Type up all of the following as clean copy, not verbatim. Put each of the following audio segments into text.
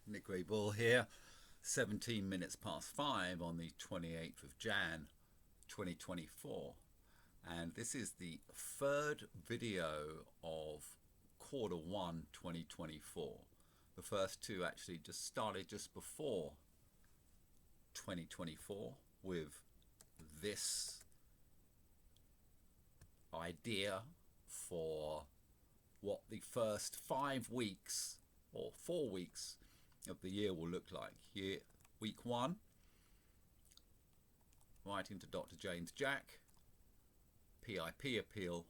Nick Ray Bull here, 17 minutes past 5 on the 28th of Jan 2024. And this is the third video of Q1 2024. The first two actually just started just before 2024 with this idea for what the first 5 weeks or 4 weeks of the year will look like. Here, week 1, writing to Dr. James Jack, PIP appeal,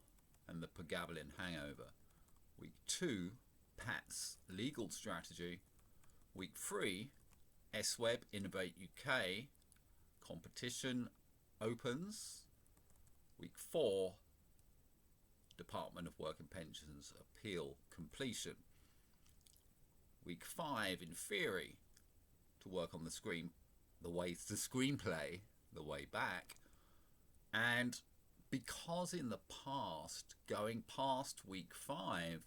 and the Pregabalin hangover. Week 2, Pat's legal strategy. Week 3, SWEB Innovate UK, competition opens. Week 4, Department of Work and Pensions appeal completion. Week 5, in theory, to work on the screenplay, the way back. And because in the past, going past week 5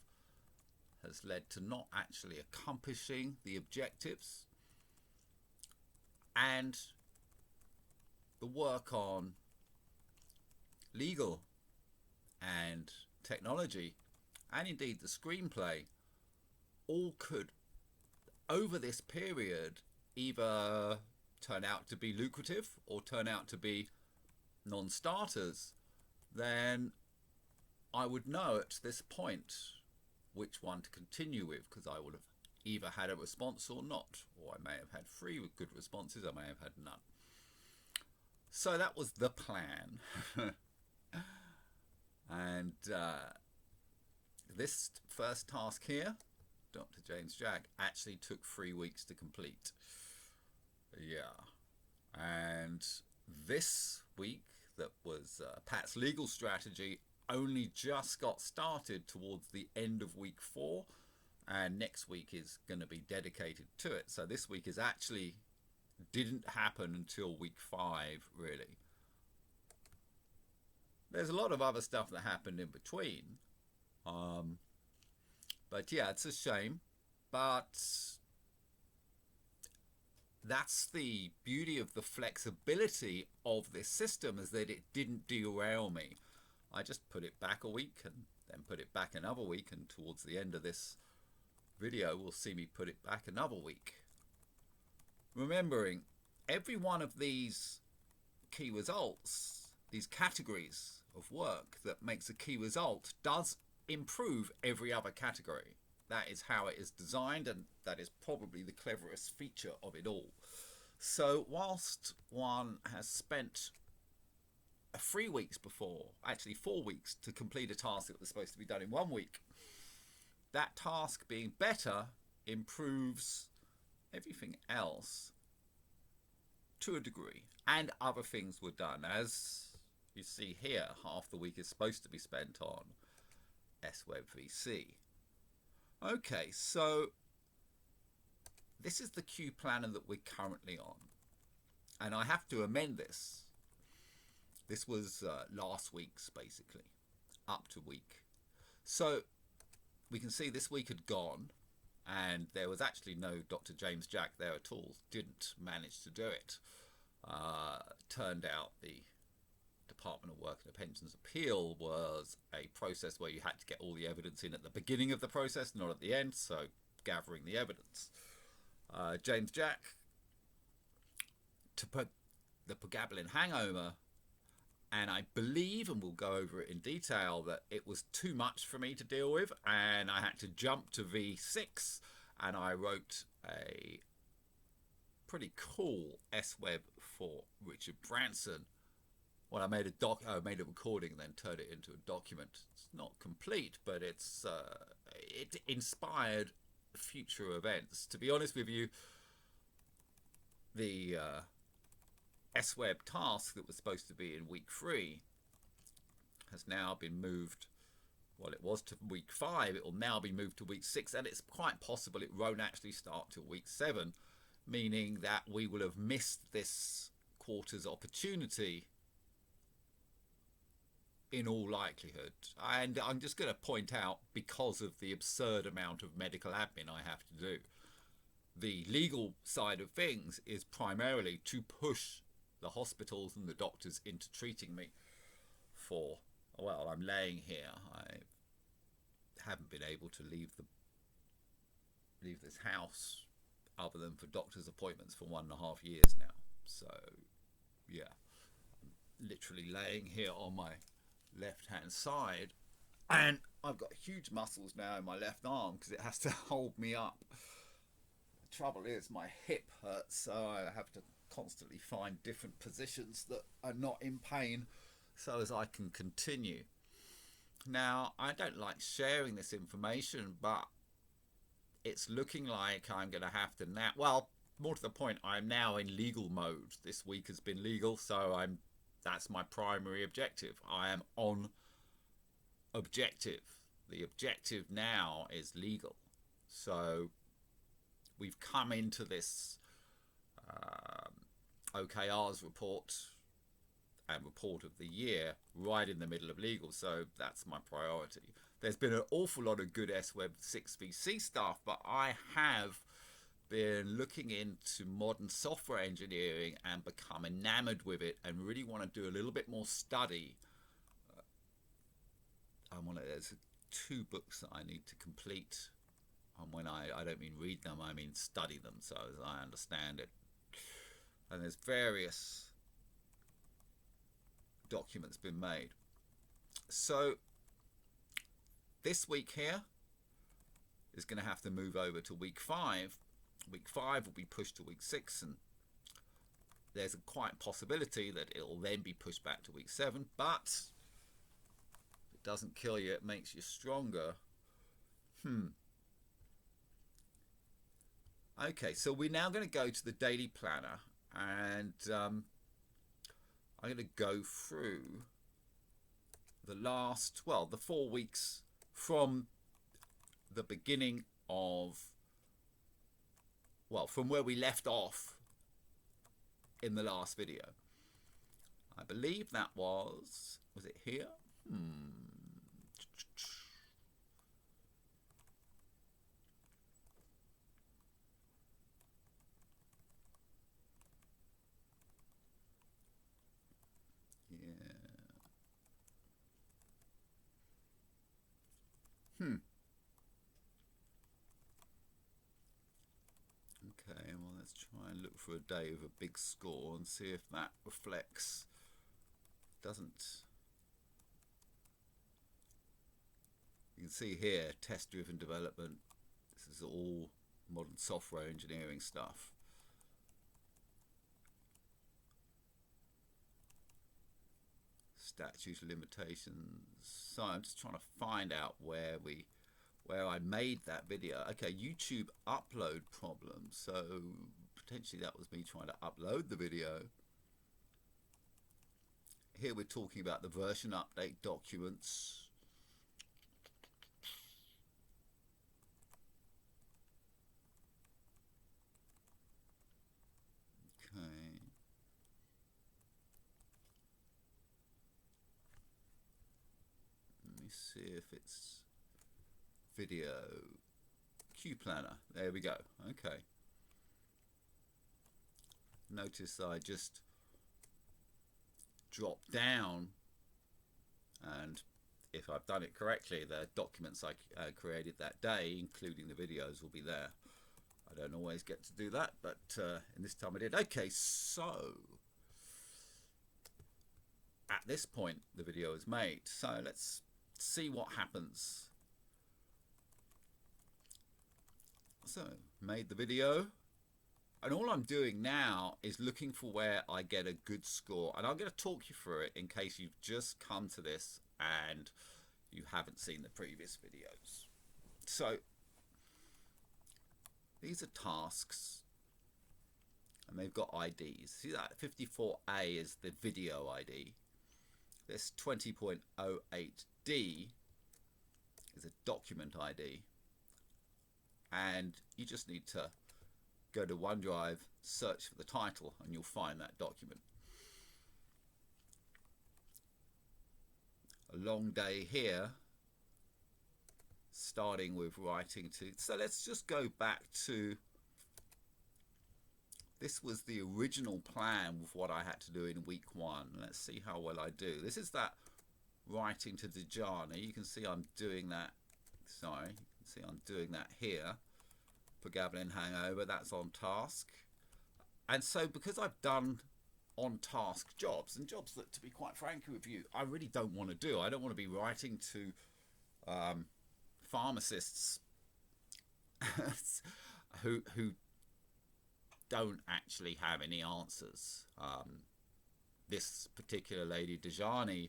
has led to not actually accomplishing the objectives, and the work on legal and technology, and indeed the screenplay, all could, over this period, either turn out to be lucrative or turn out to be non-starters, then I would know at this point which one to continue with, because I would have either had a response or not, or I may have had 3 with good responses, I may have had none. So that was the plan. And this first task here, Dr. James Jack, actually took 3 weeks to complete. Yeah. And this week, that was Pat's legal strategy, only just got started towards the end of week 4, and next week is going to be dedicated to it. So this week is actually didn't happen until week 5, really. There's a lot of other stuff that happened in between. But yeah, it's a shame. But that's the beauty of the flexibility of this system, is that it didn't derail me. I just put it back a week and then put it back another week, and towards the end of this video we'll see me put it back another week. Remembering, every one of these key results, these categories of work that makes a key result, does improve every other category. That is how it is designed, and that is probably the cleverest feature of it all. So whilst one has spent 3 weeks before, actually 4 weeks, to complete a task that was supposed to be done in 1 week, that task being better improves everything else to a degree, and other things were done. As you see here, half the week is supposed to be spent on SWEB VC. Okay, so this is the Q planner that we're currently on, and I have to amend this. This was last week's, basically, up to week. So we can see this week had gone, and there was actually no Dr. James Jack there at all. Didn't manage to do it. Turned out the Department of Work and Pensions appeal was a process where you had to get all the evidence in at the beginning of the process, not at the end, so gathering the evidence. James Jack, to put the Pregabalin hangover, and I believe, and we'll go over it in detail, that it was too much for me to deal with, and I had to jump to V6, and I wrote a pretty cool SWEB for Richard Branson. Well, I made a recording and then turned it into a document. It's not complete, but it inspired future events. To be honest with you, the SWEB task that was supposed to be in week 3 has now been moved. Well, it was to week 5. It will now be moved to week 6, and it's quite possible it won't actually start till week 7, meaning that we will have missed this quarter's opportunity in all likelihood. And I'm just going to point out, because of the absurd amount of medical admin I have to do, the legal side of things is primarily to push the hospitals and the doctors into treating me for, well, I'm laying here. I haven't been able to leave this house other than for doctor's appointments for 1.5 years now. So, yeah, I'm literally laying here on my left-hand side, and I've got huge muscles now in my left arm because it has to hold me up. The trouble is my hip hurts, so I have to constantly find different positions that are not in pain so as I can continue. Now, I don't like sharing this information, but it's looking like I'm going to have to now, well, more to the point, I'm now in legal mode. This week has been legal, so that's my primary objective. I am on objective. The objective now is legal. So we've come into this OKRs report and report of the year right in the middle of legal, so that's my priority. There's been an awful lot of good SWeb 6VC stuff, but I have been looking into modern software engineering and become enamored with it and really want to do a little bit more study. There's 2 books that I need to complete. And when I don't mean read them, I mean study them, so as I understand it. And there's various documents been made. So this week here is going to have to move over to week 5. Week 5 will be pushed to week 6, and there's a quite possibility that it'll then be pushed back to week 7, but if it doesn't kill you, it makes you stronger. Okay, so we're now going to go to the daily planner, and I'm going to go through the 4 weeks from the beginning of, from where we left off in the last video. I believe that was it here? Okay, well, let's try and look for a day with a big score and see if that reflects. Doesn't. You can see here, test-driven development. This is all modern software engineering stuff. Statute of limitations. So I'm just trying to find out where I made that video. Okay, YouTube upload problem. So potentially that was me trying to upload the video. Here we're talking about the version update documents. Okay. Let me see if it's video Q planner. There we go. Okay. Notice I just dropped down, and if I've done it correctly, the documents I created that day, including the videos, will be there. I don't always get to do that, but in this time I did. Okay, so at this point the video is made, so let's see what happens. So, made the video, and all I'm doing now is looking for where I get a good score, and I'm going to talk you through it in case you've just come to this and you haven't seen the previous videos. So these are tasks, and they've got IDs. See that 54A is the video ID. This 20.08D is a document ID. And you just need to go to OneDrive, search for the title, and you'll find that document. A long day here, starting with writing to. So let's just go back to This was the original plan with what I had to do in week 1. Let's see how well I do. This is that writing to Dejani. You can see I'm doing that. Sorry, you can see I'm doing that here. Pregabalin hangover, that's on task. And so because I've done on task jobs, and jobs that, to be quite frank with you, I really don't want to do. I don't want to be writing to pharmacists who don't actually have any answers. This particular lady, Dejani,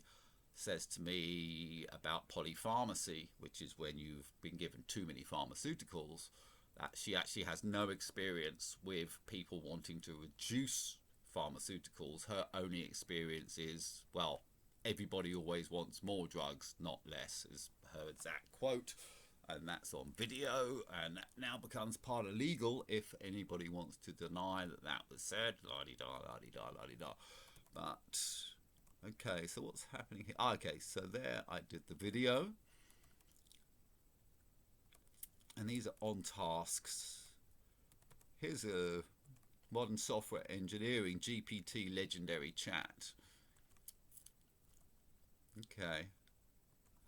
says to me about polypharmacy, which is when you've been given too many pharmaceuticals, that she actually has no experience with people wanting to reduce pharmaceuticals. Her only experience is, well, everybody always wants more drugs, not less, is her exact quote. And that's on video, and that now becomes part of legal if anybody wants to deny that that was said. La-di-da, la-di-da, la-di-da. But, okay, so what's happening here? Okay, so there I did the video. And these are on tasks. Here's a modern software engineering GPT legendary chat. Okay.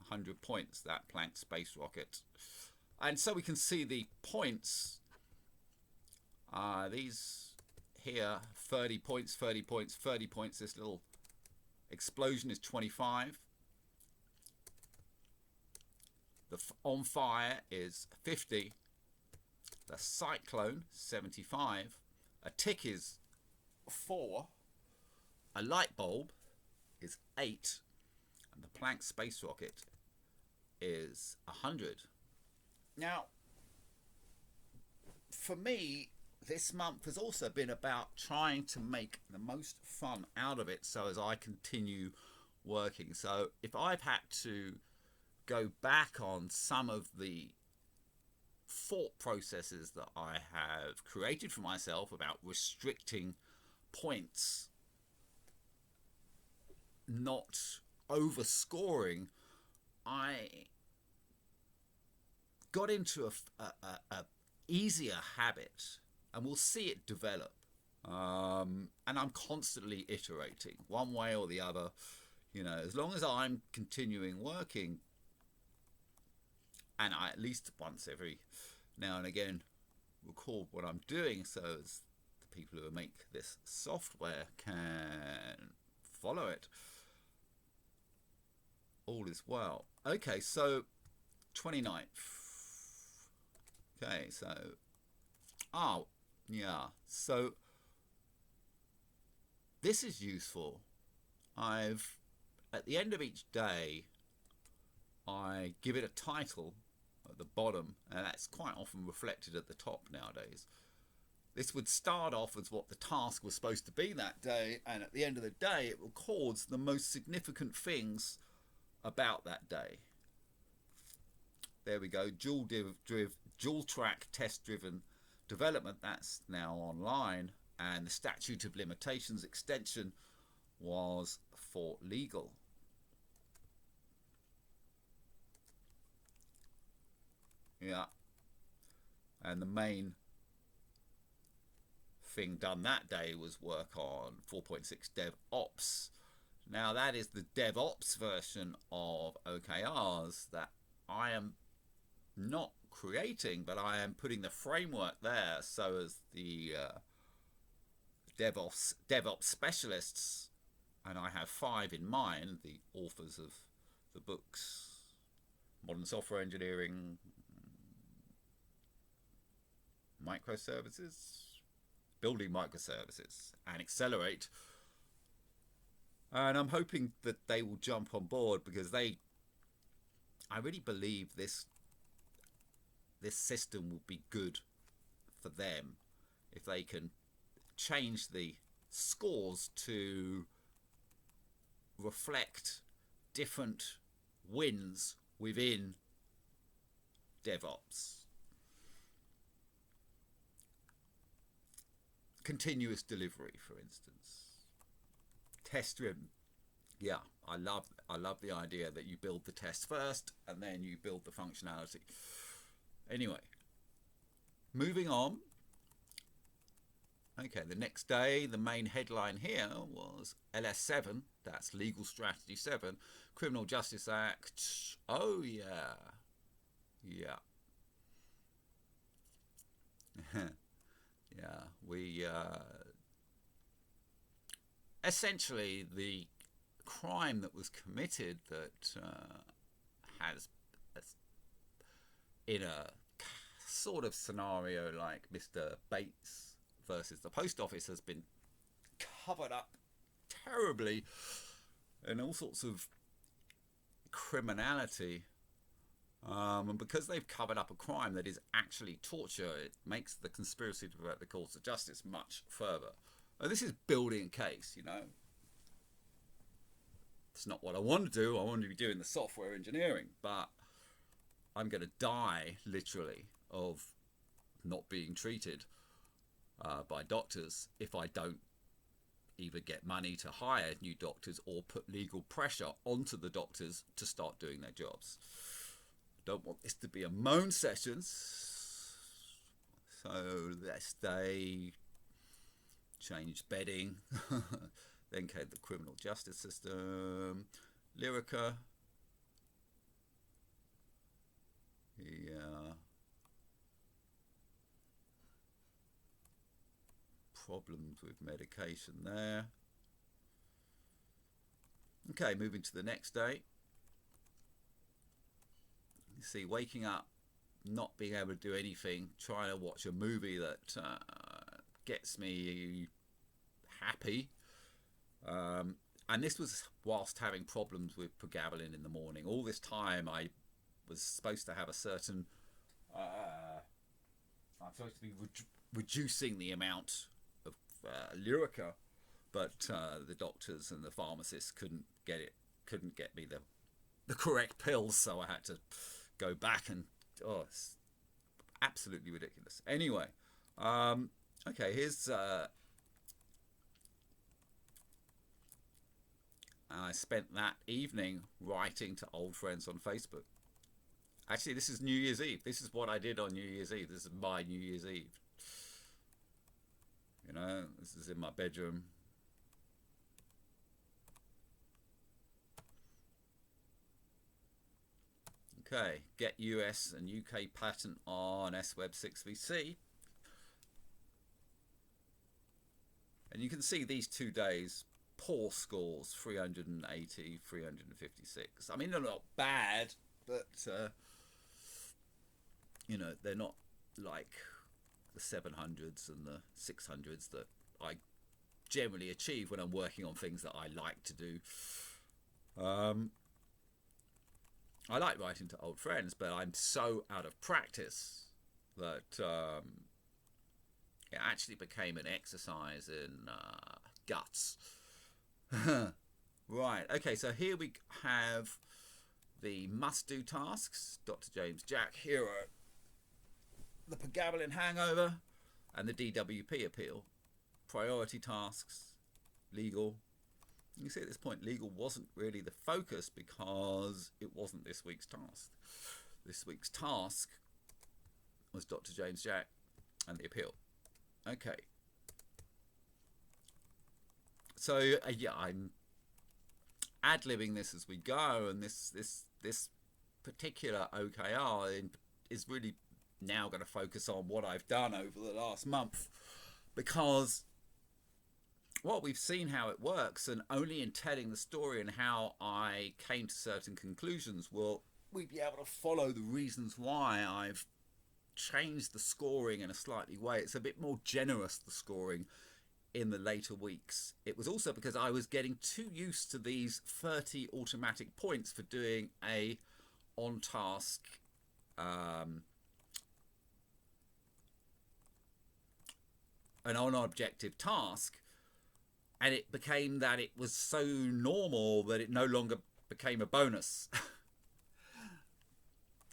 100 points, that Planck space rocket. And so we can see the points. These here, 30 points, 30 points, 30 points. This little explosion is 25. The on fire is 50. The cyclone, 75. A tick is 4. A light bulb is 8. And the Planck space rocket is 100. Now, for me, this month has also been about trying to make the most fun out of it so as I continue working. So if I've had to go back on some of the thought processes that I have created for myself about restricting points, not overscoring, I got into a easier habit, and we'll see it develop. And I'm constantly iterating one way or the other. You know, as long as I'm continuing working, and I at least once every now and again record what I'm doing, so as the people who make this software can follow it, all is well. Okay, so 29th. Okay, so yeah, so this is useful. At the end of each day, I give it a title at the bottom, and that's quite often reflected at the top nowadays. This would start off as what the task was supposed to be that day, and at the end of the day it records the most significant things about that day. There we go, dual track test driven development, that's now online, and the statute of limitations extension was for legal. Yeah, and the main thing done that day was work on 4.6 DevOps. Now that is the DevOps version of OKRs that I am not creating, but I am putting the framework there so as the DevOps specialists, and I have 5 in mind, the authors of the books Modern Software Engineering, Microservices, Building Microservices, and Accelerate. And I'm hoping that they will jump on board, because I really believe this system will be good for them if they can change the scores to reflect different wins within DevOps. Continuous delivery, for instance. Test driven. Yeah, I love the idea that you build the test first and then you build the functionality. Anyway, moving on. Okay, the next day, the main headline here was LS7, that's Legal Strategy 7, Criminal Justice Act. Oh, yeah. Yeah. Yeah. Essentially, the crime that was committed that has, in a sort of scenario like Mr. Bates versus the post office, has been covered up terribly in all sorts of criminality. And because they've covered up a crime that is actually torture, it makes the conspiracy to pervert the course of justice much further. This is building a case, you know. It's not what I want to do. I want to be doing the software engineering, but I'm going to die, literally, of not being treated by doctors if I don't either get money to hire new doctors or put legal pressure onto the doctors to start doing their jobs. Don't want this to be a moan session. So let's stay, change bedding. Then came the criminal justice system, Lyrica. Yeah. Problems with medication there. Okay, moving to the next day. You see, waking up, not being able to do anything, trying to watch a movie that gets me happy. And this was whilst having problems with pregabalin in the morning. All this time I was supposed to have a certain... I'm supposed to be reducing the amount of Lyrica, but the doctors and the pharmacists couldn't get me the correct pills, so I had to go back and... Oh, it's absolutely ridiculous. Anyway, okay, here's... I spent that evening writing to old friends on Facebook. Actually, this is New Year's Eve. This is what I did on New Year's Eve. This is my New Year's Eve. You know, this is in my bedroom. Okay, get US and UK patent on SWeb 6VC. And you can see these 2 days, poor scores, 380, 356. I mean, they're not bad, but, you know, they're not like the 700s and the 600s that I generally achieve when I'm working on things that I like to do. I like writing to old friends, but I'm so out of practice that it actually became an exercise in guts. Right, okay, so here we have the must-do tasks. Dr. James Jack, here are the pregabalin hangover and the DWP appeal. Priority tasks, legal. You can see at this point, legal wasn't really the focus because it wasn't this week's task. This week's task was Dr. James Jack and the appeal. Okay. So yeah, I'm ad-libbing this as we go, and this particular OKR is really now going to focus on what I've done over the last month, because what we've seen how it works, and only in telling the story and how I came to certain conclusions will we be able to follow the reasons why I've changed the scoring in a slightly way. It's a bit more generous, the scoring, in the later weeks. It was also because I was getting too used to these 30 automatic points for doing a on-task an on-objective task, and it became that it was so normal that it no longer became a bonus.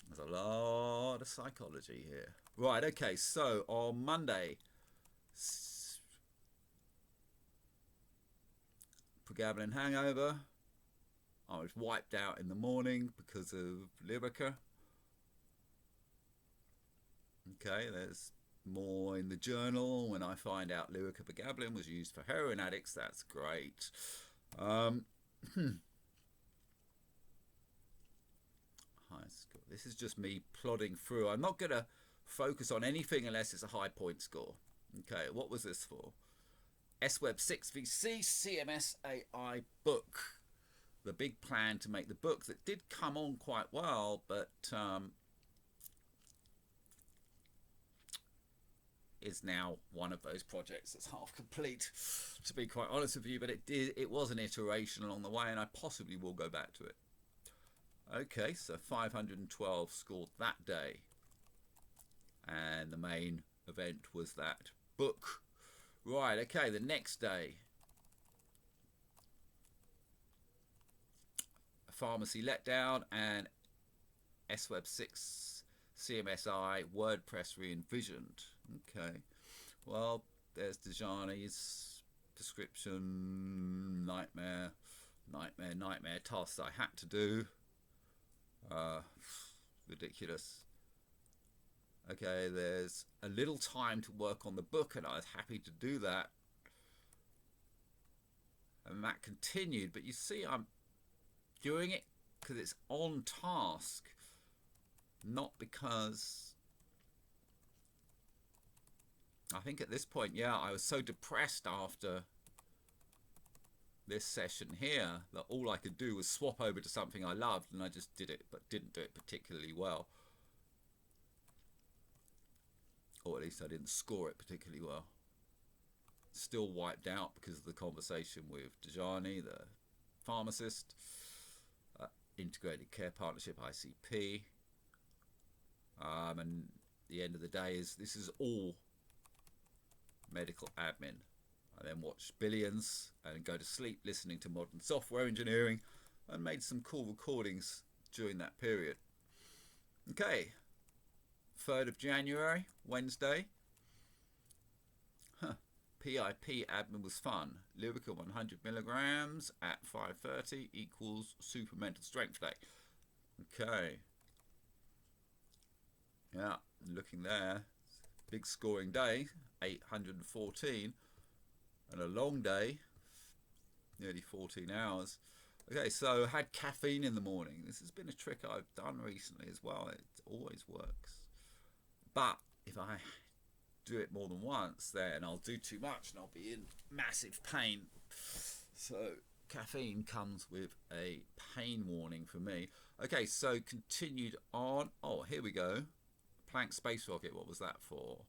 There's a lot of psychology here. Right, okay, so on Monday, pregabalin hangover. I was wiped out in the morning because of Lyrica. Okay, there's More in the journal when I find out lyrica pregabalin was used for heroin addicts. That's great. High score. This is just me plodding through. I'm not going to focus on anything unless it's a high point score. Okay, what was this for? SWeb 6VC CMS AI book. The big plan to make the book that did come on quite well, but is now one of those projects that's half complete, to be quite honest with you. But it was an iteration along the way, and I possibly will go back to it. Okay, so 512 scored that day, and the main event was that book. Right, okay, the next day, a pharmacy letdown and SWeb 6 CMSI WordPress re-envisioned. Okay, well, there's Dejani's description, nightmare tasks I had to do. Ridiculous. Okay, there's a little time to work on the book, and I was happy to do that. And that continued, but you see, I'm doing it because it's on task, not because I think at this point, yeah, I was so depressed after this session here that all I could do was swap over to something I loved, and I just did it, but didn't do it particularly well. Or at least I didn't score it particularly well. Still wiped out because of the conversation with Dejani, the pharmacist, Integrated Care Partnership, ICP. And the end of the day is this is all medical admin. I then watched Billions and go to sleep listening to modern software engineering, and made some cool recordings during that period. Okay, 3rd of January, Wednesday. PIP admin was fun. Lyrica 100 milligrams at 5:30 equals super mental strength day. Okay. Yeah, looking there. Big scoring day, 814. And a long day, nearly 14 hours. Okay, so I had caffeine in the morning. This has been a trick I've done recently as well. It always works. But if I do it more than once, then I'll do too much and I'll be in massive pain. So caffeine comes with a pain warning for me. Okay, so continued on. Oh, here we go. Planck space rocket, what was that for?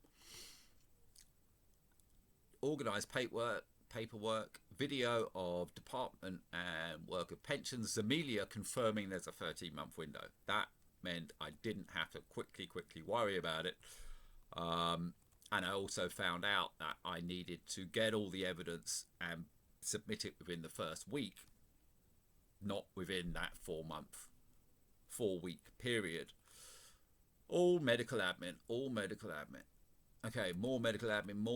Organised paperwork, video of department and worker pensions, Amelia confirming there's a 13-month window. That meant I didn't have to quickly worry about it. And I also found out that I needed to get all the evidence and submit it within the first week, not within that 4-week period. All medical admin. Okay, more medical admin.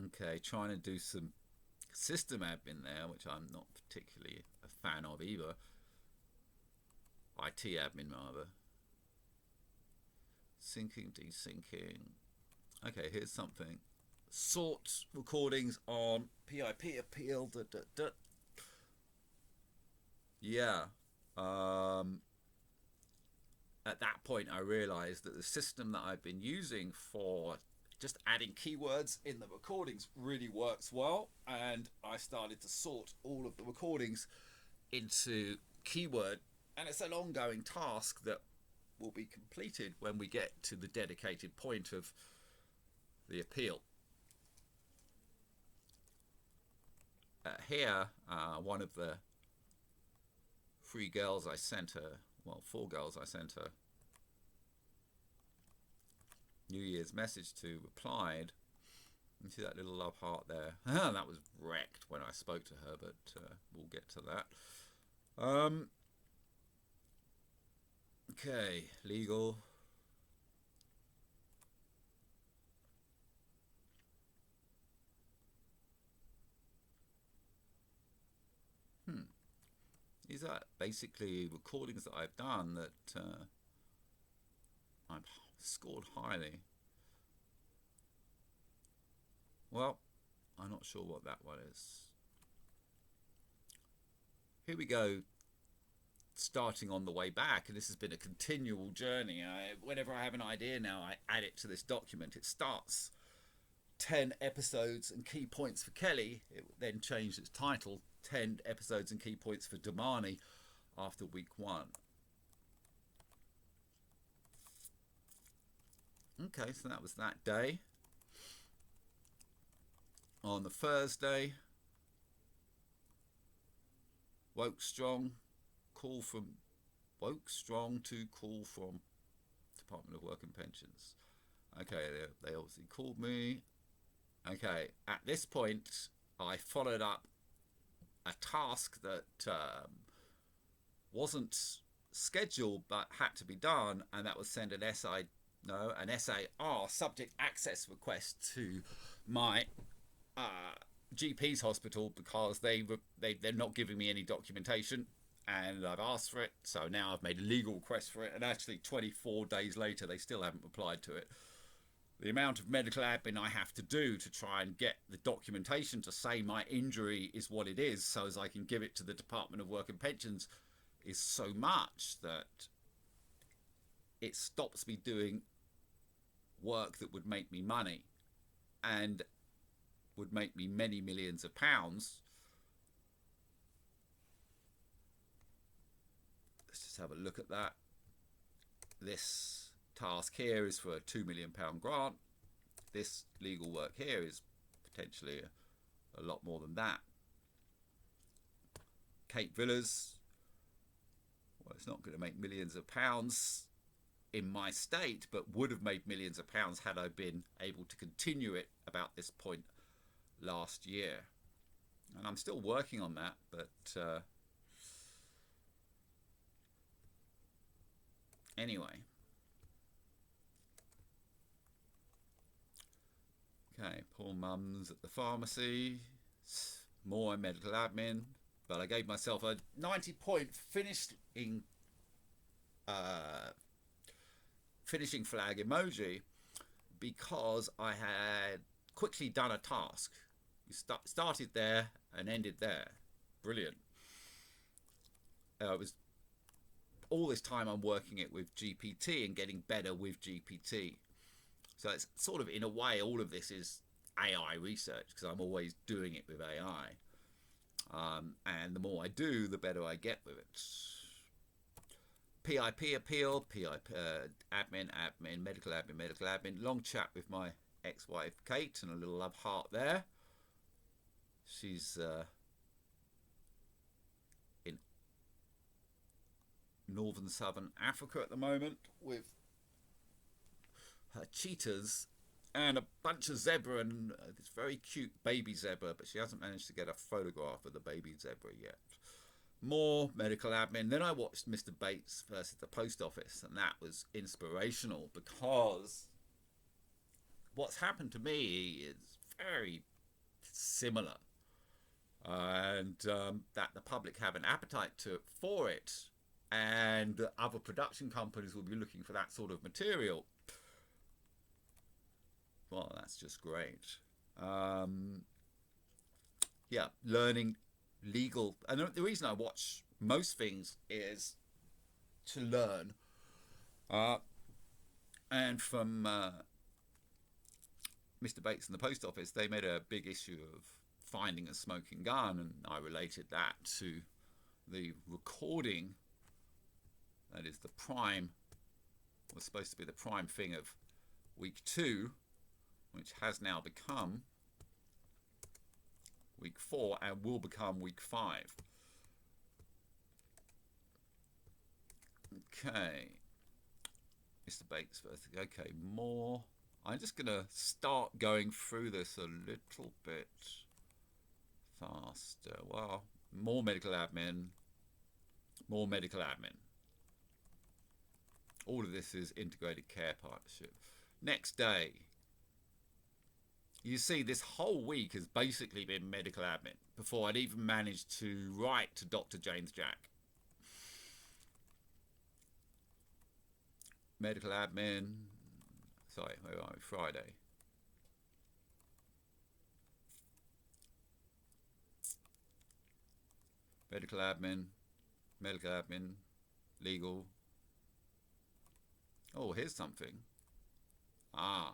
Okay, trying to do some system admin there, which I'm not particularly a fan of either. IT admin rather. Syncing, desyncing. Okay, here's something. Sort recordings on PIP appeal. Yeah. At that point, I realized that the system that I've been using for just adding keywords in the recordings really works well, and I started to sort all of the recordings into keyword, and it's an ongoing task that will be completed when we get to the dedicated point of the appeal. Here, one of the 3 girls I sent her, well, 4 girls I sent her New Year's message to replied. You see that little love heart there? That was wrecked when I spoke to her, but we'll get to that. Okay, legal. these are basically recordings that I've done that I've scored highly. Well, I'm not sure what that one is. Here we go, starting on the way back, and this has been a continual journey. Whenever I have an idea now, I add it to this document. It starts 10 episodes and key points for Kelly. It then changed its title, 10 episodes and key points for Damani, after week 1. Okay, so that was that day. On the Thursday, woke strong to call from Department of Work and Pensions. Okay, they obviously called me. Okay, at this point, I followed up a task that wasn't scheduled but had to be done, and that was send an SAR subject access request to my GP's hospital, because they're not giving me any documentation, and I've asked for it. So now I've made a legal request for it, and actually 24 days later they still haven't replied to it. The amount of medical admin I have to do to try and get the documentation to say my injury is what it is, so as I can give it to the Department of Work and Pensions, is so much that it stops me doing work that would make me money and would make me many millions of pounds. Let's just have a look at that. This task here is for a £2 million grant. This legal work here is potentially a lot more than that. Cape Villas, well, it's not going to make millions of pounds in my state, but would have made millions of pounds had I been able to continue it about this point last year. And I'm still working on that, but anyway. Okay, poor mums at the pharmacy, more medical admin, but I gave myself a 90-point finishing flag emoji because I had quickly done a task. You started there and ended there. Brilliant. It was all this time I'm working it with GPT and getting better with GPT. So it's sort of, in a way, all of this is AI research, because I'm always doing it with AI. And the more I do, the better I get with it. PIP appeal, admin, medical admin. Long chat with my ex-wife, Kate, and a little love heart there. She's in northern southern Africa at the moment with her cheetahs and a bunch of zebra and this very cute baby zebra, but she hasn't managed to get a photograph of the baby zebra yet. More medical admin. Then I watched Mr. Bates versus the Post Office, and that was inspirational because what's happened to me is very similar, and that the public have an appetite for it, and other production companies will be looking for that sort of material. Well, that's just great. Yeah, learning legal. And the reason I watch most things is to learn. And from Mr. Bates and the Post Office, they made a big issue of finding a smoking gun, and I related that to the recording. That is the prime, was supposed to be the prime thing of week 2, which has now become week 4 and will become week 5. Okay, Mr. Bates first. Okay, more. I'm just going to start going through this a little bit faster. Well, more medical admin. All of this is integrated care partnership. Next day. You see, this whole week has basically been medical admin before I'd even managed to write to Dr. James Jack. medical admin. Sorry, where are we? Friday. Medical admin, legal. Oh, here's something. Ah,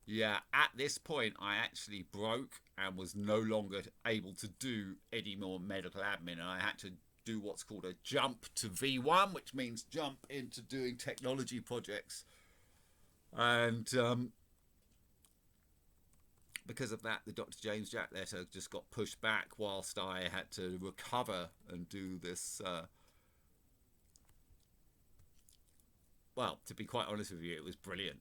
yeah, at this point, I actually broke and was no longer able to do any more medical admin, and I had to do what's called a jump to V1, which means jump into doing technology projects. And because of that, the Dr. James Jack letter just got pushed back whilst I had to recover and do this. Well, to be quite honest with you, it was brilliant.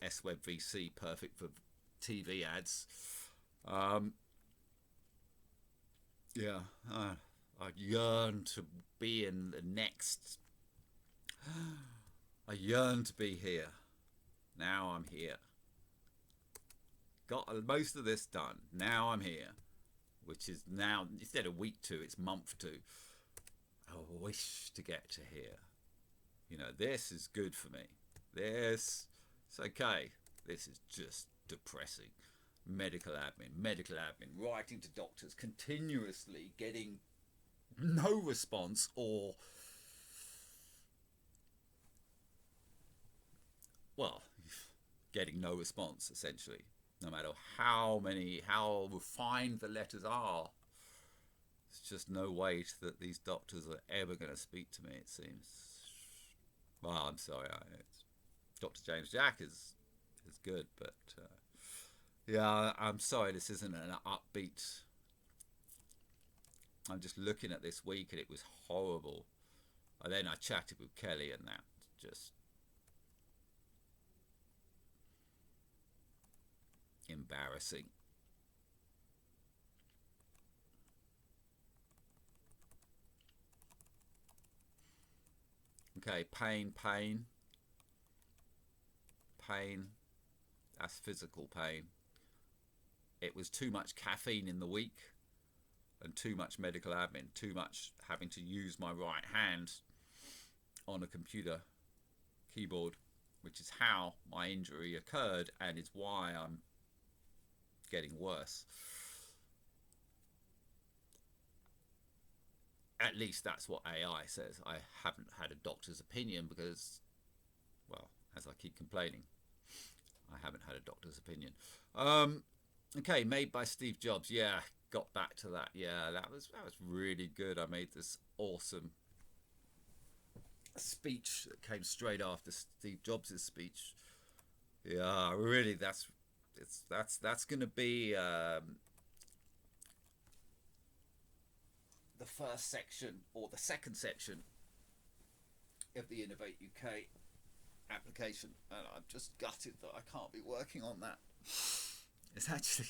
SWeb VC, perfect for TV ads. Yeah, I yearn to be in the next. I yearn to be here. Now I'm here. Got most of this done. Now I'm here. Which is now, instead of week 2, it's month 2. I wish to get to here. You know, this is good for me. This, it's okay. This is just depressing. Medical admin, writing to doctors, continuously getting no response or, well, getting no response essentially. No matter how refined the letters are, there's just no way that these doctors are ever going to speak to me, it seems. Well, I'm sorry, Dr. James Jack is good, but yeah, I'm sorry this isn't an upbeat. I'm just looking at this week and it was horrible. And then I chatted with Kelly and that just embarrassing. Okay, pain. That's physical pain. It was too much caffeine in the week and too much medical admin, too much having to use my right hand on a computer keyboard, which is how my injury occurred and is why I'm getting worse. At least that's what AI says. I haven't had a doctor's opinion because, well, as I keep complaining, I haven't had a doctor's opinion. Okay, made by Steve Jobs. Yeah, got back to that. Yeah, that was really good. I made this awesome speech that came straight after Steve Jobs' speech. Yeah, really, that's going to be the first section or the second section of the Innovate UK application, and I'm just gutted that I can't be working on that. It's actually,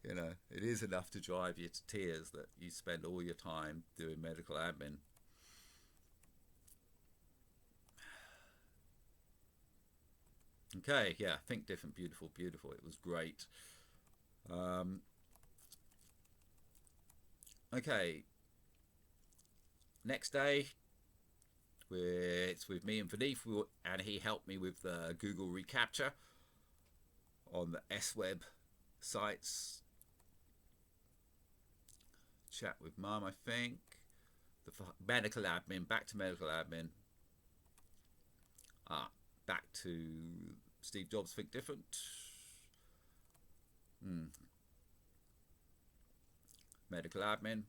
you know, it is enough to drive you to tears that you spend all your time doing medical admin. Okay, yeah, think different, beautiful. It was great. Okay, next day, it's with me and Vanith, and he helped me with the Google reCAPTCHA on the SWeb sites. Chat with Mum, I think. The medical admin, back to medical admin. Back to Steve Jobs, think different. Medical admin.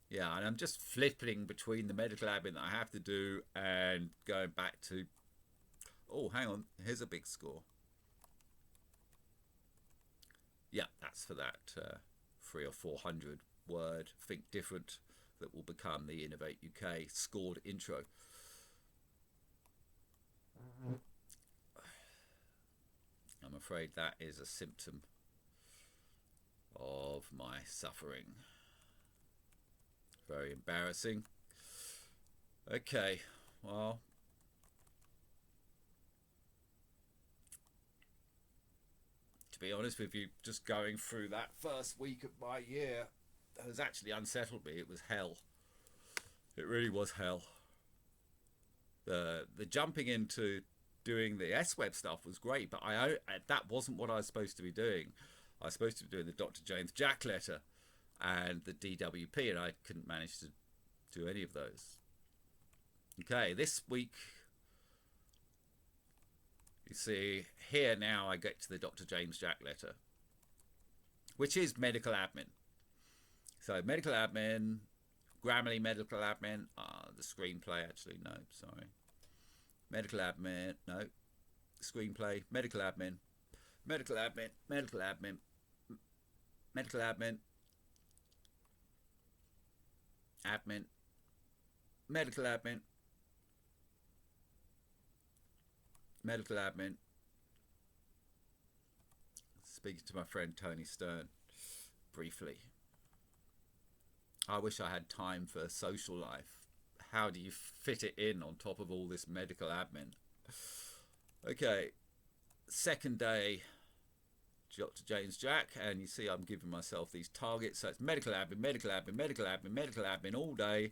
Yeah, and I'm just flipping between the medical admin that I have to do and going back to, oh, hang on, here's a big score. Yeah, that's for that 300 or 400 word think different that will become the Innovate UK scored intro. I'm afraid that is a symptom of my suffering. Very embarrassing. Okay, well, to be honest with you, just going through that first week of my year has actually unsettled me. It was hell. It really was hell. The jumping into doing the S-Web stuff was great, but that wasn't what I was supposed to be doing. I was supposed to be doing the Dr. James Jack letter and the DWP, and I couldn't manage to do any of those. Okay, this week, you see here now I get to the Dr. James Jack letter, which is medical admin. So medical admin, Grammarly medical admin, the screenplay actually, no, sorry. Medical admin, no, screenplay, medical admin, medical admin, medical admin, medical admin, admin, medical admin, medical admin. Speaking to my friend Tony Stern briefly. I wish I had time for social life. How do you fit it in on top of all this medical admin? Okay, second day, Dr. James Jack, and you see I'm giving myself these targets. So it's medical admin, medical admin, medical admin, medical admin all day,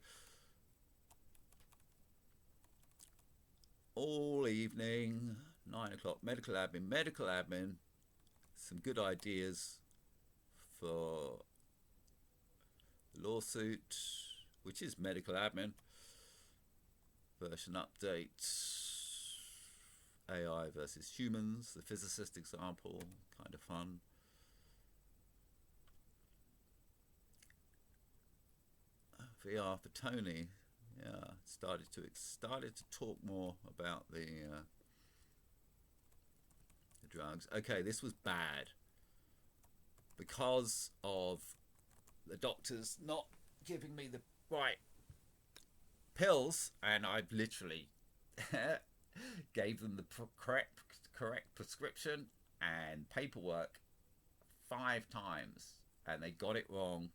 all evening, 9 o'clock, medical admin, some good ideas for lawsuit, which is medical admin, version update, AI versus humans, the physicist example, kind of fun. VR for Tony, yeah, started to talk more about the drugs. Okay, this was bad because of the doctors not giving me the right pills, and I've literally gave them the correct prescription and paperwork 5 times, and they got it wrong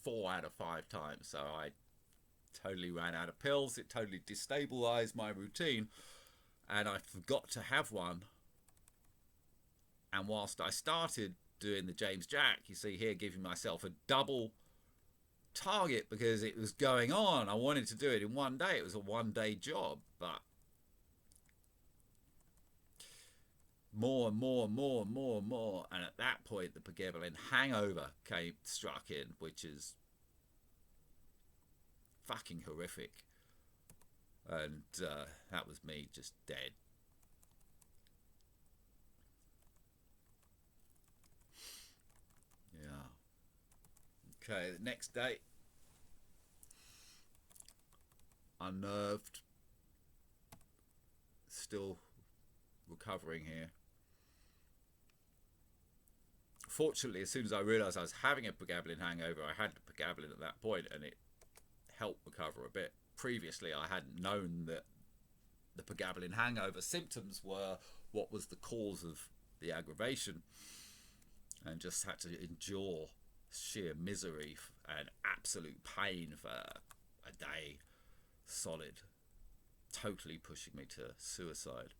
4 out of 5 times. So I totally ran out of pills. It totally destabilized my routine, and I forgot to have one. And whilst I started doing the James Jack, you see here, giving myself a double target because it was going on. I wanted to do it in one day. It was a one-day job, but more and more and more and more and more. And at that point, the pregabalin hangover struck in, which is fucking horrific. And that was me just dead. Yeah. Okay, the next day, unnerved, still recovering here. Fortunately, as soon as I realised I was having a pregabalin hangover, I had the pregabalin at that point, and it helped recover a bit. Previously, I hadn't known that the pregabalin hangover symptoms were what was the cause of the aggravation, and just had to endure sheer misery and absolute pain for a day solid, totally pushing me to suicide.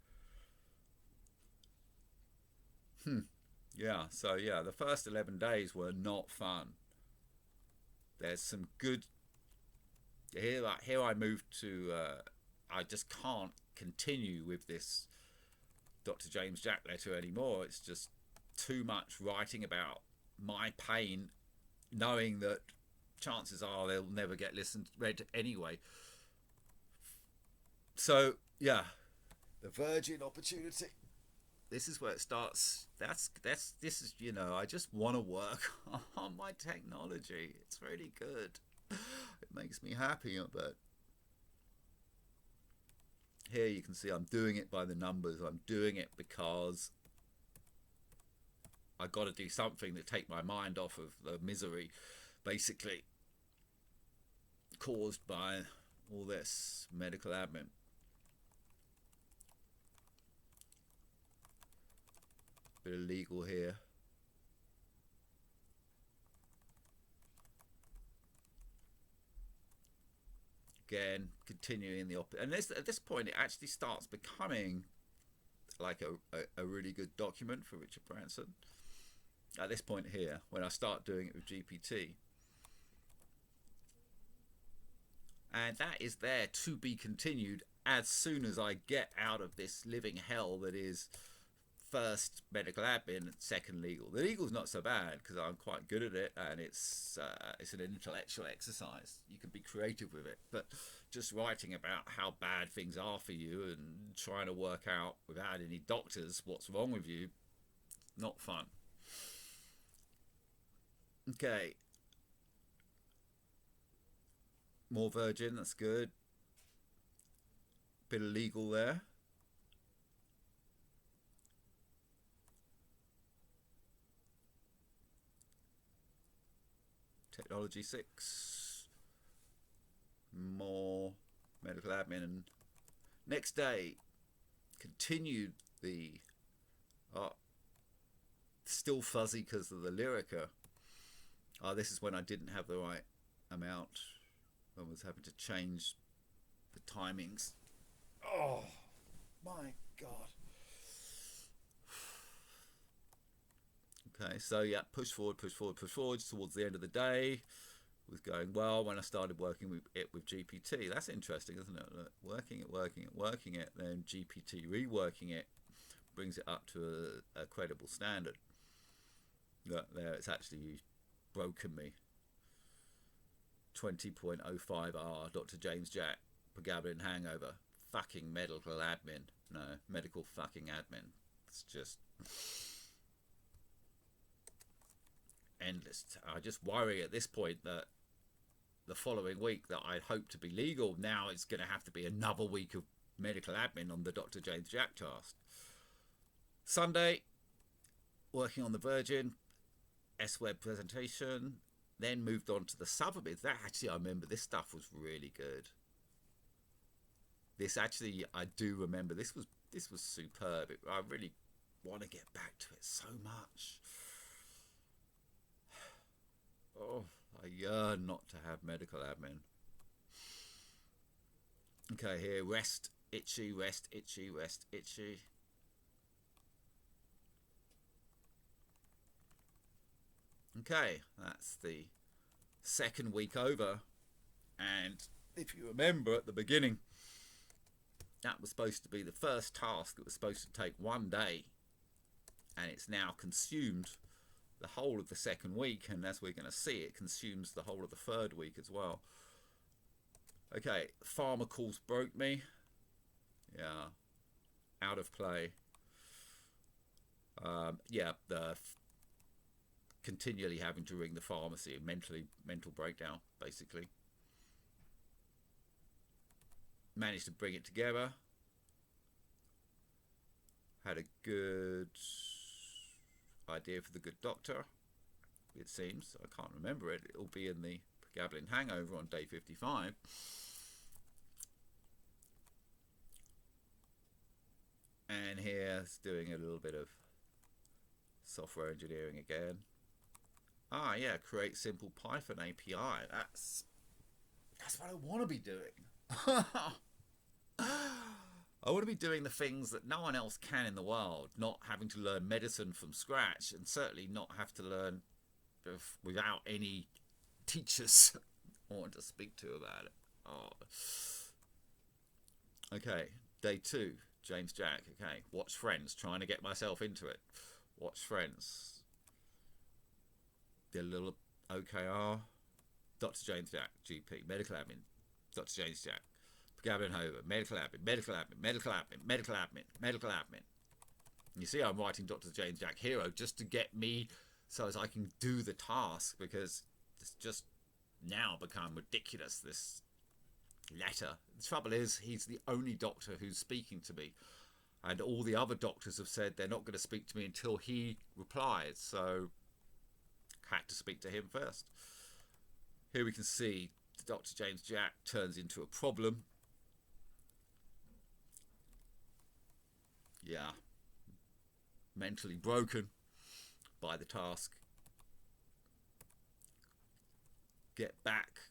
Yeah, so yeah, the first 11 days were not fun. There's some good... Here I moved to... I just can't continue with this Dr. James Jack letter anymore. It's just too much writing about my pain, knowing that chances are they'll never get read anyway. So, yeah, the virgin opportunity. This is where it starts. This is, you know, I just want to work on my technology. It's really good. It makes me happy, but here you can see I'm doing it by the numbers. I'm doing it because I got to do something to take my mind off of the misery, basically, caused by all this medical admin. Bit of legal here. Again, continuing the and at this point it actually starts becoming like a really good document for Richard Branson. At this point here, when I start doing it with GPT. And that is there to be continued as soon as I get out of this living hell that is first medical admin, second legal. The legal's not so bad because I'm quite good at it, and it's an intellectual exercise. You can be creative with it, but just writing about how bad things are for you and trying to work out without any doctors what's wrong with you, not fun. Okay, more Virgin, that's good. Bit of legal there. Technology 6. More medical admin. And next day, continued the... still fuzzy because of the Lyrica. This is when I didn't have the right amount. I was having to change the timings. Oh, my God. Okay, so yeah, push forward towards the end of the day. Was going well when I started working with GPT. That's interesting, isn't it? Working it, then GPT reworking it brings it up to a credible standard. Look, there, it's actually broken me. 20.05R, Dr. James Jack, pregabalin hangover, fucking medical admin. No, medical fucking admin. It's just endless. I just worry at this point that the following week that I'd hoped to be legal, now it's going to have to be another week of medical admin on the Dr. James Jack task. Sunday, working on the Virgin, S-Web presentation, then moved on to the Sotheby's. That actually, I remember this stuff was really good. This actually, I do remember, this was superb. I really want to get back to it so much. Oh, I yearn not to have medical admin. Okay, here, rest, itchy, rest, itchy, rest, itchy. Okay, that's the second week over. And if you remember at the beginning, that was supposed to be the first task that was supposed to take 1 day. And it's now consumed the whole of the second week. And as we're going to see, it consumes the whole of the third week as well. Okay, farmer calls broke me. Yeah, out of play. Yeah, the continually having to ring the pharmacy, mental breakdown, basically. Managed to bring it together. Had a good idea for the good doctor, it seems. I can't remember it. It'll be in the pregabalin hangover on day 55. And here's doing a little bit of software engineering again. Ah, yeah, create simple Python API. That's what I want to be doing. I want to be doing the things that no one else can in the world, not having to learn medicine from scratch, and certainly not have to learn without any teachers I want to speak to about it. Oh. Okay, day 2, James Jack. Okay, watch Friends, trying to get myself into it. Watch Friends. The little OKR, Dr. James Jack, GP, medical admin, Dr. James Jack, pregabalin hangover, medical admin, medical admin, medical admin, medical admin, medical admin. You see, I'm writing Dr. James Jack Hero just to get me so as I can do the task, because it's just now become ridiculous, this letter. The trouble is, he's the only doctor who's speaking to me, and all the other doctors have said they're not going to speak to me until he replies, so had to speak to him first. Here we can see Dr. James Jack turns into a problem. Yeah, mentally broken by the task. Get back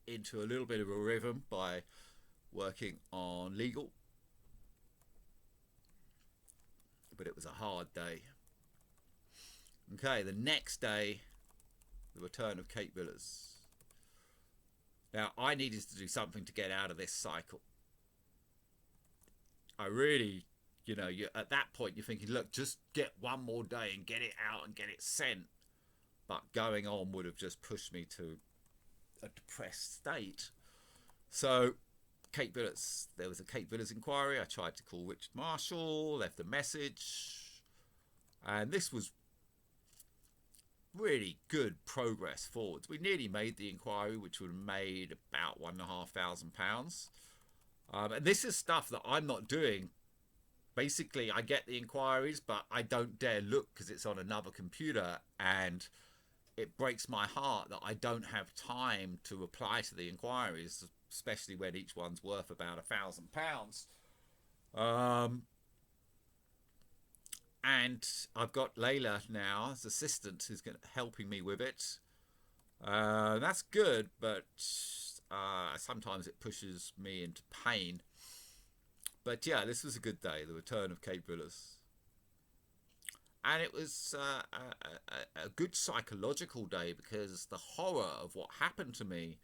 into a little bit of a rhythm by working on legal. But it was a hard day. Okay, the next day, the return of Kate Villers. Now, I needed to do something to get out of this cycle. I really, at that point, you're thinking, look, just get one more day and get it out and get it sent. But going on would have just pushed me to a depressed state. So, Kate Villas, there was a Kate Villas inquiry. I tried to call Richard Marshall, left a message. And this was really good progress forwards. We nearly made the inquiry, which would have made about £1,500. And this is stuff that I'm not doing. Basically, I get the inquiries, but I don't dare look because it's on another computer, and it breaks my heart that I don't have time to reply to the inquiries, especially when each one's worth about £1,000. And I've got Layla now as assistant who's helping me with it. That's good, but sometimes it pushes me into pain. But yeah, this was a good day, the return of Kate Villas. And it was a good psychological day, because the horror of what happened to me,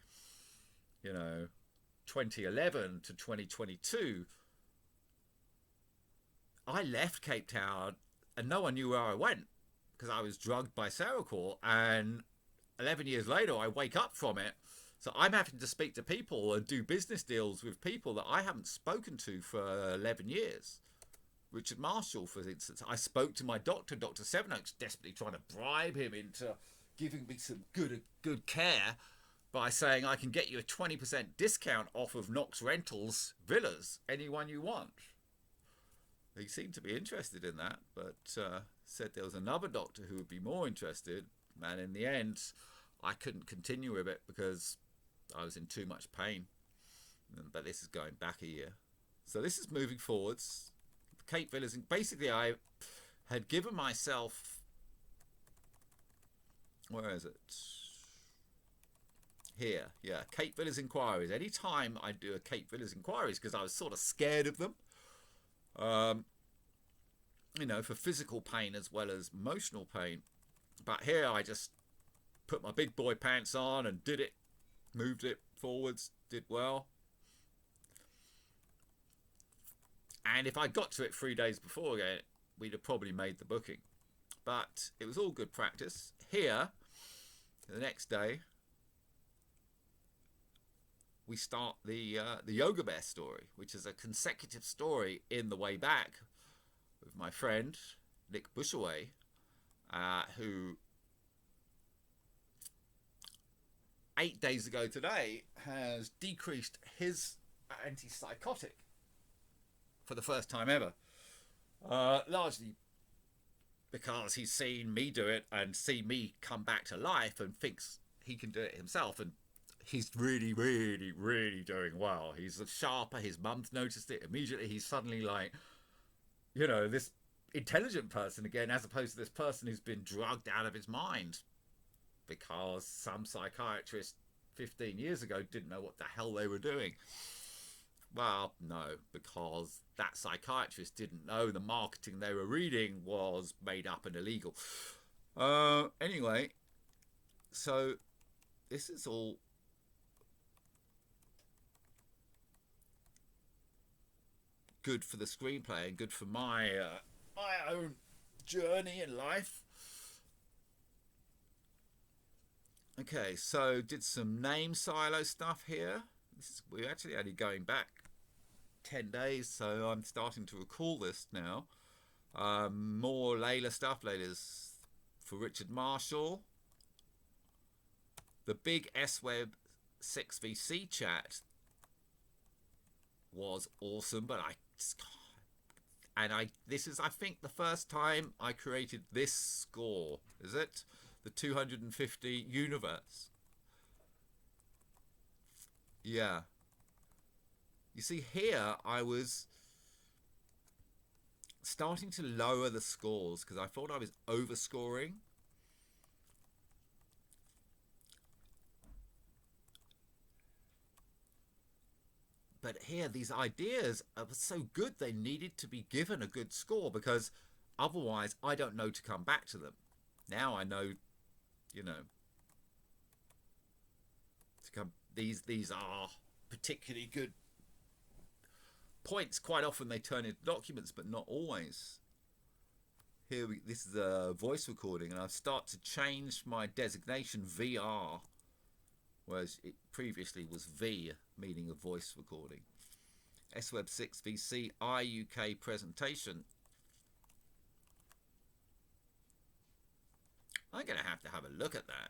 2011 to 2022, I left Cape Town and no one knew where I went because I was drugged by Seroquel. And 11 years later, I wake up from it. So I'm having to speak to people and do business deals with people that I haven't spoken to for 11 years. Richard Marshall, for instance. I spoke to my doctor, Dr. Sevenoaks, desperately trying to bribe him into giving me some good care by saying I can get you a 20% discount off of Knox Rentals villas, anyone you want. He seemed to be interested in that, but said there was another doctor who would be more interested. And in the end, I couldn't continue with it because I was in too much pain. But this is going back a year. So this is moving forwards. Kate Villas, basically I had given myself, where is it? Here, yeah, Kate Villas inquiries. Anytime I do a Kate Villas inquiries, because I was sort of scared of them, for physical pain as well as emotional pain. But here I just put my big boy pants on and did it, moved it forwards, did well. And if I got to it 3 days before again, we'd have probably made the booking. But it was all good practice. Here, the next day, we start the Yoga Bear story, which is a consecutive story in the way back with my friend Nick Bushaway, who 8 days ago today has decreased his antipsychotic for the first time ever, largely because he's seen me do it and see me come back to life and thinks he can do it himself. And he's really, really, really doing well. He's sharper. His mum's noticed it immediately. He's suddenly like, this intelligent person again, as opposed to this person who's been drugged out of his mind because some psychiatrist 15 years ago didn't know what the hell they were doing. Well, no, because that psychiatrist didn't know the marketing they were reading was made up and illegal. Anyway, so this is all good for the screenplay and good for my own journey in life. Okay, so did some name silo stuff here. We're actually only going back 10 days, so I'm starting to recall this now. More Layla stuff. Layla's for Richard Marshall. The big SWeb 6VC chat was awesome, but this is, I think, the first time I created this score. Is it the 250 universe? Yeah. You see, here I was starting to lower the scores because I thought I was overscoring. But here, these ideas are so good, they needed to be given a good score, because otherwise I don't know to come back to them. Now I know, these are particularly good points. Quite often they turn into documents, but not always. This is a voice recording, and I've started to change my designation VR, whereas it previously was V, meaning a voice recording. SWeb6 VC IUK presentation. I'm going to have a look at that.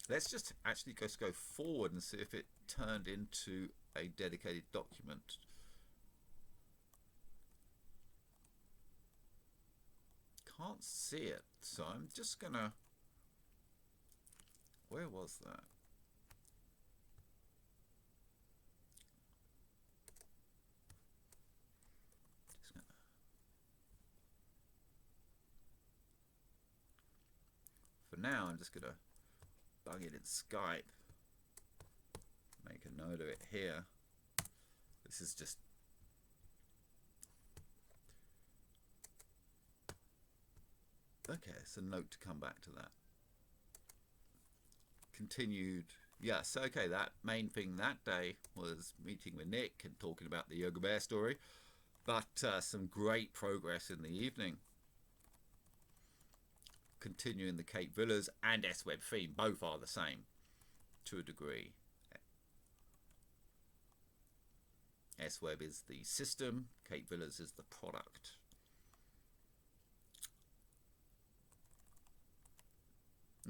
Let's just actually just go forward and see if it turned into a dedicated document. Can't see it, so I'm just gonna... Where was that? For now, I'm just gonna bung it in Skype. Make a note of it here. This is just... Okay, it's a note to come back to that. Continued. Yes, okay, that main thing that day was meeting with Nick and talking about the Yoga Bear story. But some great progress in the evening. Continuing the Cape Villas and SWeb theme. Both are the same to a degree. SWeb is the system. Cape Villas is the product.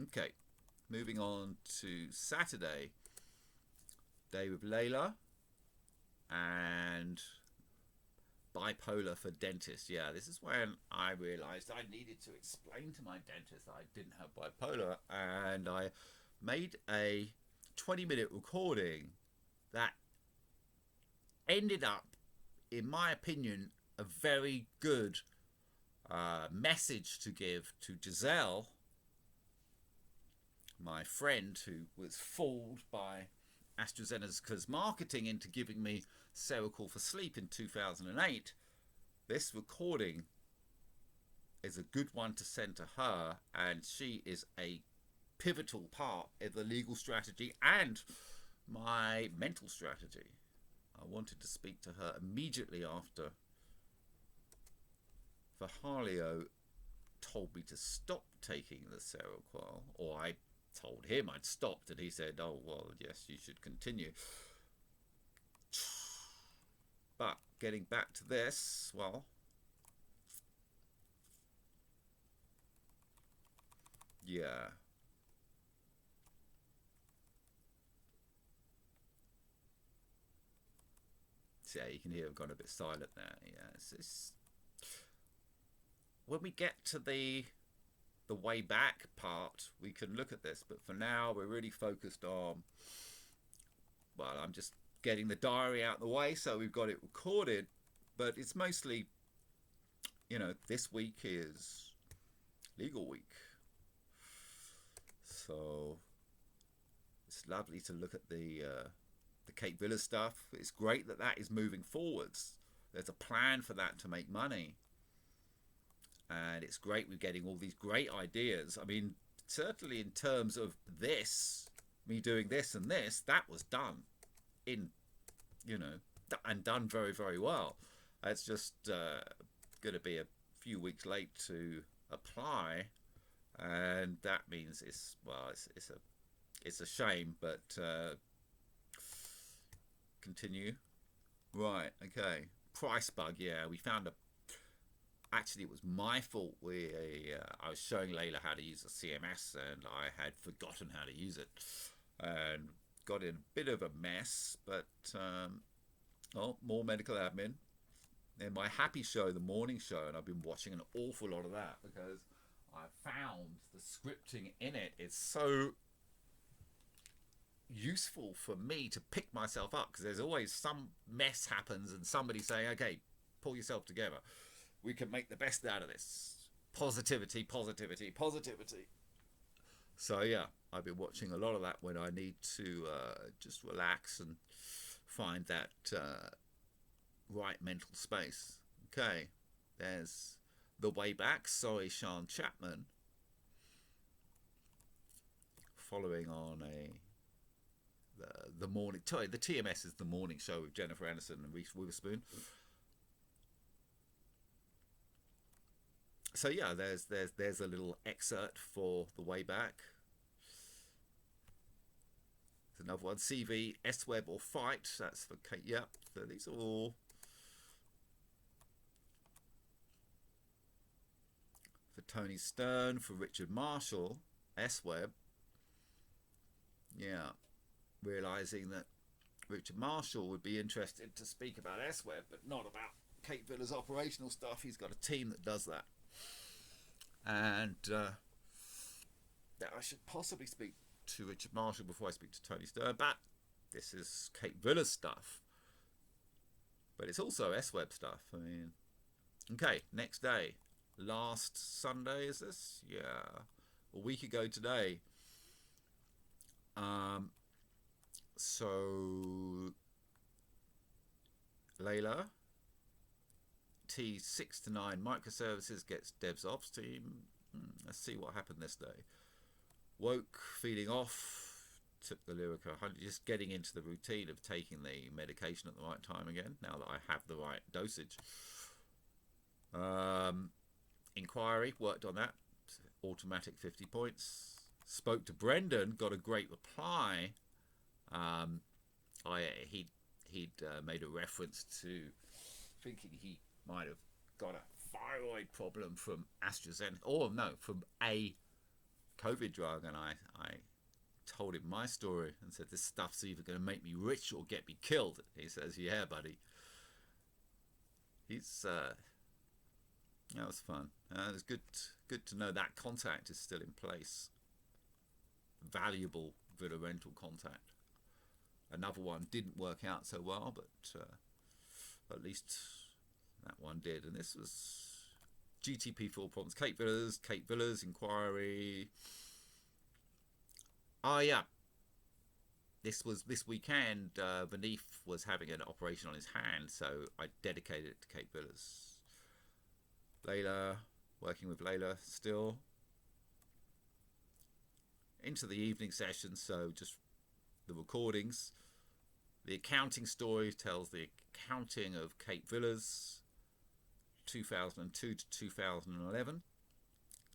Okay, moving on to Saturday. Day with Layla and bipolar for dentists. Yeah, this is when I realized I needed to explain to my dentist that I didn't have bipolar, and I made a 20-minute recording that ended up, in my opinion, a very good message to give to Giselle, my friend who was fooled by AstraZeneca's marketing into giving me Seroquel for sleep in 2008. This recording is a good one to send to her, and she is a pivotal part of the legal strategy and my mental strategy. I wanted to speak to her immediately after Virgilio told me to stop taking the Seroquel, or I told him I'd stopped, and he said, oh, well, yes, you should continue. But getting back to this, well, yeah. So, yeah, you can hear I've gone a bit silent there. Yeah, it's when we get to the way back part, we can look at this, but for now we're really focused on, well, I'm just getting the diary out of the way, so we've got it recorded, but it's mostly, you know, this week is legal week, so it's lovely to look at the Cape Villa stuff. It's great that that is moving forwards. There's a plan for that to make money. And it's great we're getting all these great ideas. I mean, certainly in terms of this, me doing this and this, that was done in, you know, and done very, very well. It's just going to be a few weeks late to apply. And that means it's, well, it's a shame, but continue. Right, okay. Price bug, yeah. We found a... Actually, it was my fault. I was showing Layla how to use the CMS, and I had forgotten how to use it, and got in a bit of a mess. But more medical admin. And my happy show, the morning show, and I've been watching an awful lot of that because I found the scripting in it is so useful for me to pick myself up, because there's always some mess happens and somebody saying, okay, pull yourself together. We can make the best out of this. Positivity, positivity, positivity. So yeah, I've been watching a lot of that when I need to just relax and find that right mental space. Okay, there's the way back. Sorry, Sean Chapman. following on the morning. The TMS is the morning show with Jennifer Aniston and Reese Witherspoon. So yeah, there's a little excerpt for the way back. There's another one. CV, S-Web or Fight. That's for Kate. Yeah, so these are all for Tony Stern, for Richard Marshall. S-Web. Yeah, realizing that Richard Marshall would be interested to speak about S-Web, but not about Kate Villa's operational stuff. He's got a team that does that. And I should possibly speak to Richard Marshall before I speak to Tony Stern, but this is Kate Villa's stuff. But it's also S-Web stuff. I mean, okay, next day. Last Sunday, is this? Yeah. A week ago today. So Layla T6 to 9 microservices gets devs ops team. Let's see what happened this day. Woke, feeding off, took the Lyrica 100, just getting into the routine of taking the medication at the right time again, now that I have the right dosage. Inquiry, worked on that, automatic 50 points. Spoke to Brendan, got a great reply. He'd made a reference to thinking he might have got a thyroid problem from AstraZeneca, or no, from a COVID drug, and I told him my story and said, this stuff's either going to make me rich or get me killed. He says, yeah, buddy. He's that was fun. It was good to know that contact is still in place. Valuable Villa rental contact. Another one didn't work out so well, but at least that one did. And this was GTP full problems. Kate Villa's inquiry. Oh yeah, this weekend. Vanith was having an operation on his hand, so I dedicated it to Kate Villa's. Layla, working with Layla still. Into the evening session, so just the recordings. The accounting story tells the accounting of Kate Villa's 2002 to 2011,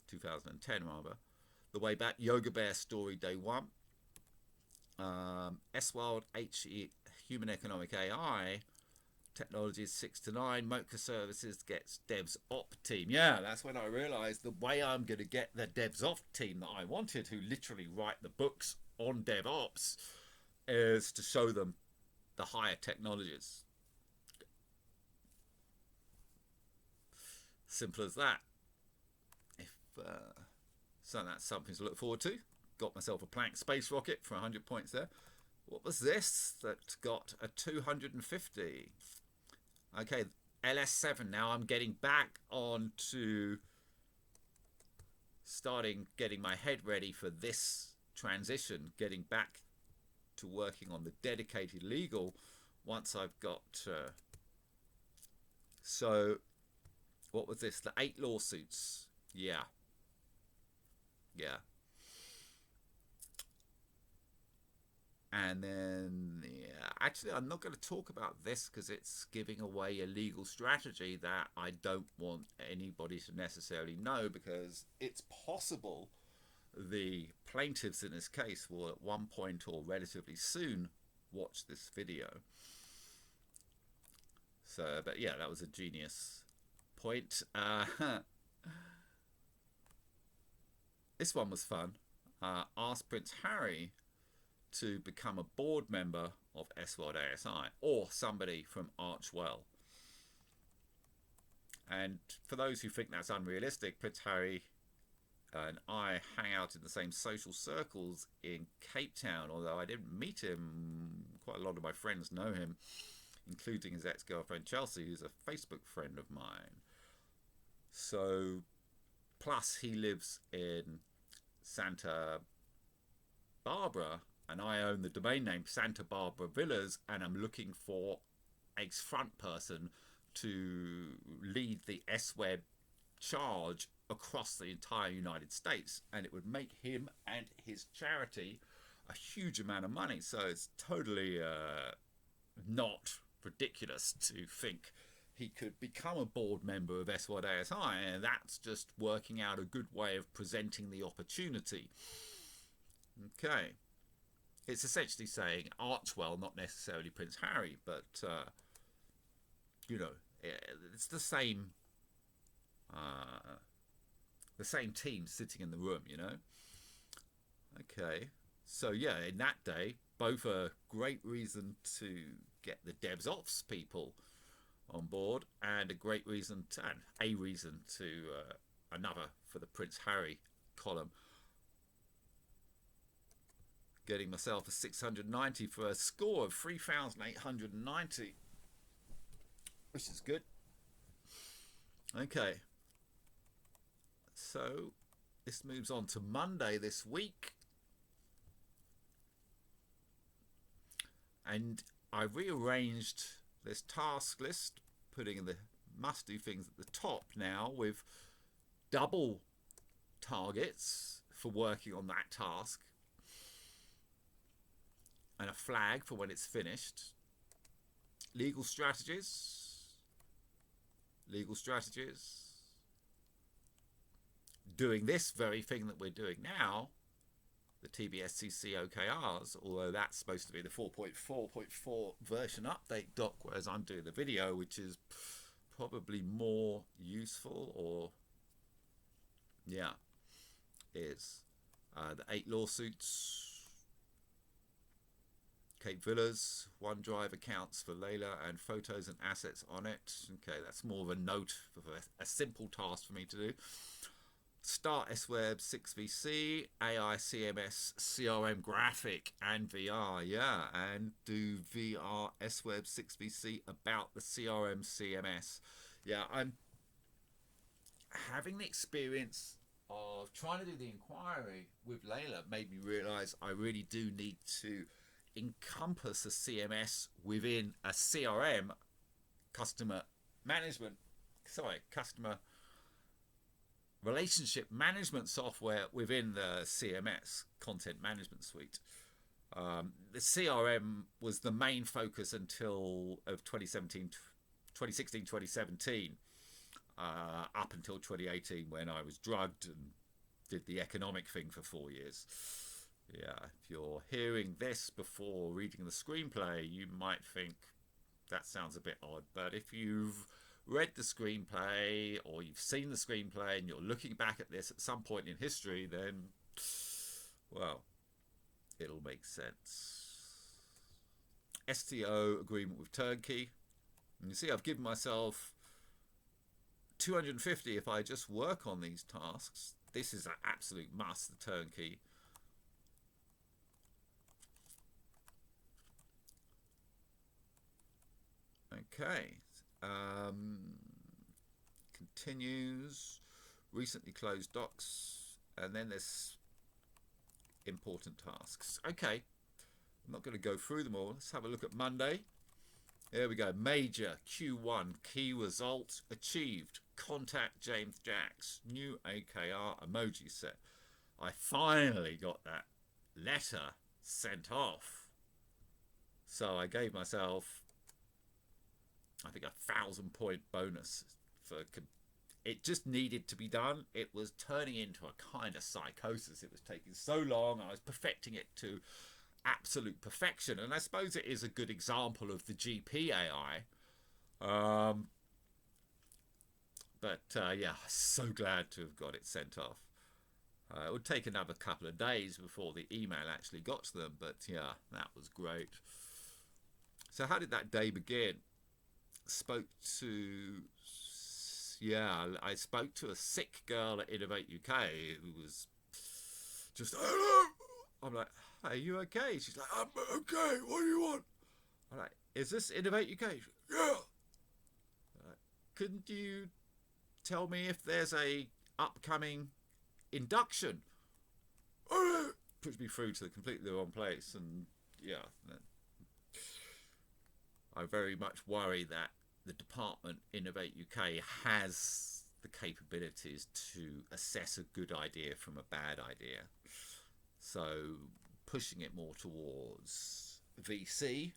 2010 rather. The way back, Yoga Bear story day one. S-World HE Human Economic AI Technologies 6 to 9 microservices gets devs op team. Yeah, that's when I realized the way I'm going to get the devs op team that I wanted, who literally write the books on DevOps, is to show them the higher technologies. Simple as that. So that's something to look forward to. Got myself a Planck space rocket for 100 points there. What was this that got a 250? Okay, LS7. Now I'm getting back on to getting my head ready for this transition, getting back to working on the dedicated legal once I've got so what was this, the 8 lawsuits? Yeah, and then actually I'm not going to talk about this because it's giving away a legal strategy that I don't want anybody to necessarily know, because it's possible the plaintiffs in this case will at one point or relatively soon watch this video. So, but yeah, that was a genius point. This one was fun. Asked Prince Harry to become a board member of S-World ASI, or somebody from Archwell. And for those who think that's unrealistic, Prince Harry and I hang out in the same social circles in Cape Town, although I didn't meet him. Quite a lot of my friends know him, including his ex-girlfriend Chelsea, who's a Facebook friend of mine. So, plus he lives in Santa Barbara, and I own the domain name Santa Barbara Villas, and I'm looking for a front person to lead the S-Web charge across the entire United States, and it would make him and his charity a huge amount of money. So it's totally not ridiculous to think he could become a board member of SYDASI, and that's just working out a good way of presenting the opportunity. Okay. It's essentially saying Archwell, not necessarily Prince Harry, but, it's the same team sitting in the room, Okay. So, yeah, in that day, both a great reason to get the Devs Ops people on board, and a reason to another for the Prince Harry column. Getting myself a 690 for a score of 3,890, which is good. Okay, so this moves on to Monday this week, and I rearranged this task list, putting the must-do things at the top now with double targets for working on that task, and a flag for when it's finished. Legal strategies. Doing this very thing that we're doing now, the TBS-CC OKRs, although that's supposed to be the 4.4.4 version update doc, whereas I'm doing the video, which is probably more useful, or is the 8 lawsuits, Cape Villas, OneDrive accounts for Layla, and photos and assets on it. Okay, that's more of a note of a simple task for me to do. Start SWeb 6VC, AI CMS, CRM graphic, and VR, and do VR SWeb 6VC about the CRM CMS. I'm having the experience of trying to do the inquiry with Layla made me realise I really do need to encompass a CMS within a CRM, customer relationship management software within the CMS, content management suite. The CRM was the main focus until of 2016, 2017, up until 2018 when I was drugged and did the economic thing for 4 years. If you're hearing this before reading the screenplay, you might think that sounds a bit odd, but if you've read the screenplay or you've seen the screenplay and you're looking back at this at some point in history, then, well, it'll make sense. STO agreement with Turnkey. And you see I've given myself 250 if I just work on these tasks. This is an absolute must, the Turnkey. Okay. Continues. Recently closed docs. And then there's important tasks. Okay. I'm not going to go through them all. Let's have a look at Monday. There we go. Major Q1 key result achieved. Contact James Jacks. New AKR emoji set. I finally got that letter sent off. So I gave myself, I think, 1,000-point bonus for it. Just needed to be done. It was turning into a kind of psychosis. It was taking so long. I was perfecting it to absolute perfection, and I suppose it is a good example of the GP AI. But so glad to have got it sent off. It would take another couple of days before the email actually got to them, but yeah, that was great. So how did that day begin? I spoke to a sick girl at Innovate UK who was just, hello. I'm like, hey, are you okay? She's like, I'm okay, what do you want? I'm like, is this Innovate UK? She's like, yeah. Like, couldn't you tell me if there's a upcoming induction? Puts me through to the completely wrong place, and yeah, I very much worry that the department Innovate UK has the capabilities to assess a good idea from a bad idea. So pushing it more towards VC,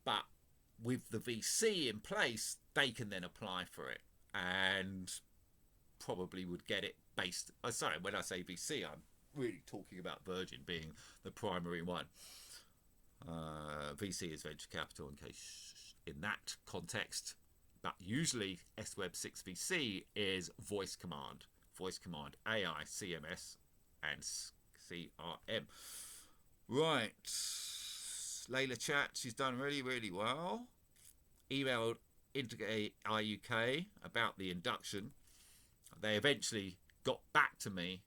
but with the VC in place, they can then apply for it and probably would get it based. Oh, sorry, when I say VC, I'm really talking about Virgin being the primary one. VC is venture capital in case in that context, but usually SWeb 6 VC is voice command, AI, CMS, and CRM. Right, Layla chat, she's done really, really well. Emailed Integrate IUK about the induction. They eventually got back to me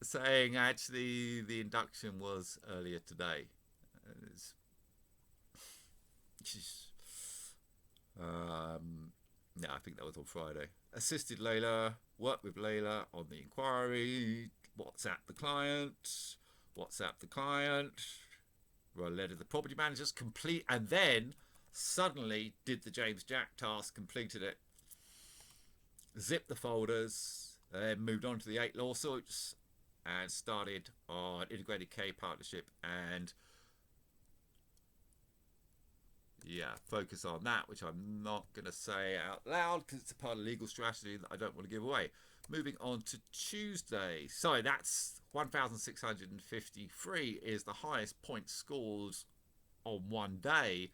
saying actually the induction was earlier today. Yeah, I think that was on Friday. Assisted Layla, worked with Layla on the inquiry, WhatsApp the client, wrote a letter to the property managers, complete, and then suddenly did the James Jack task, completed it, zipped the folders, then moved on to the 8 lawsuits and started on integrated K partnership and focus on that, which I'm not going to say out loud because it's a part of legal strategy that I don't want to give away. Moving on to Tuesday. So that's 1,653 is the highest point scored on one day,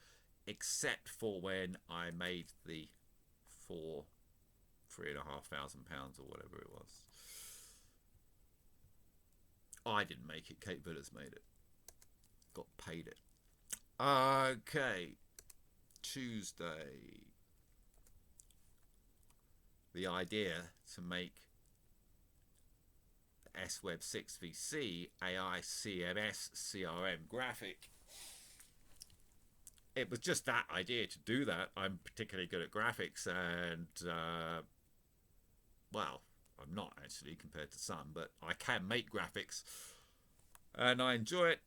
except for when I made the £3,500 or whatever it was. I didn't make it. Kate Villas made it. Got paid it. Okay. Tuesday. The idea to make SWeb 6 VC AI CMS CRM graphic. It was just that idea to do that. I'm particularly good at graphics and well, I'm not actually compared to some, but I can make graphics and I enjoy it.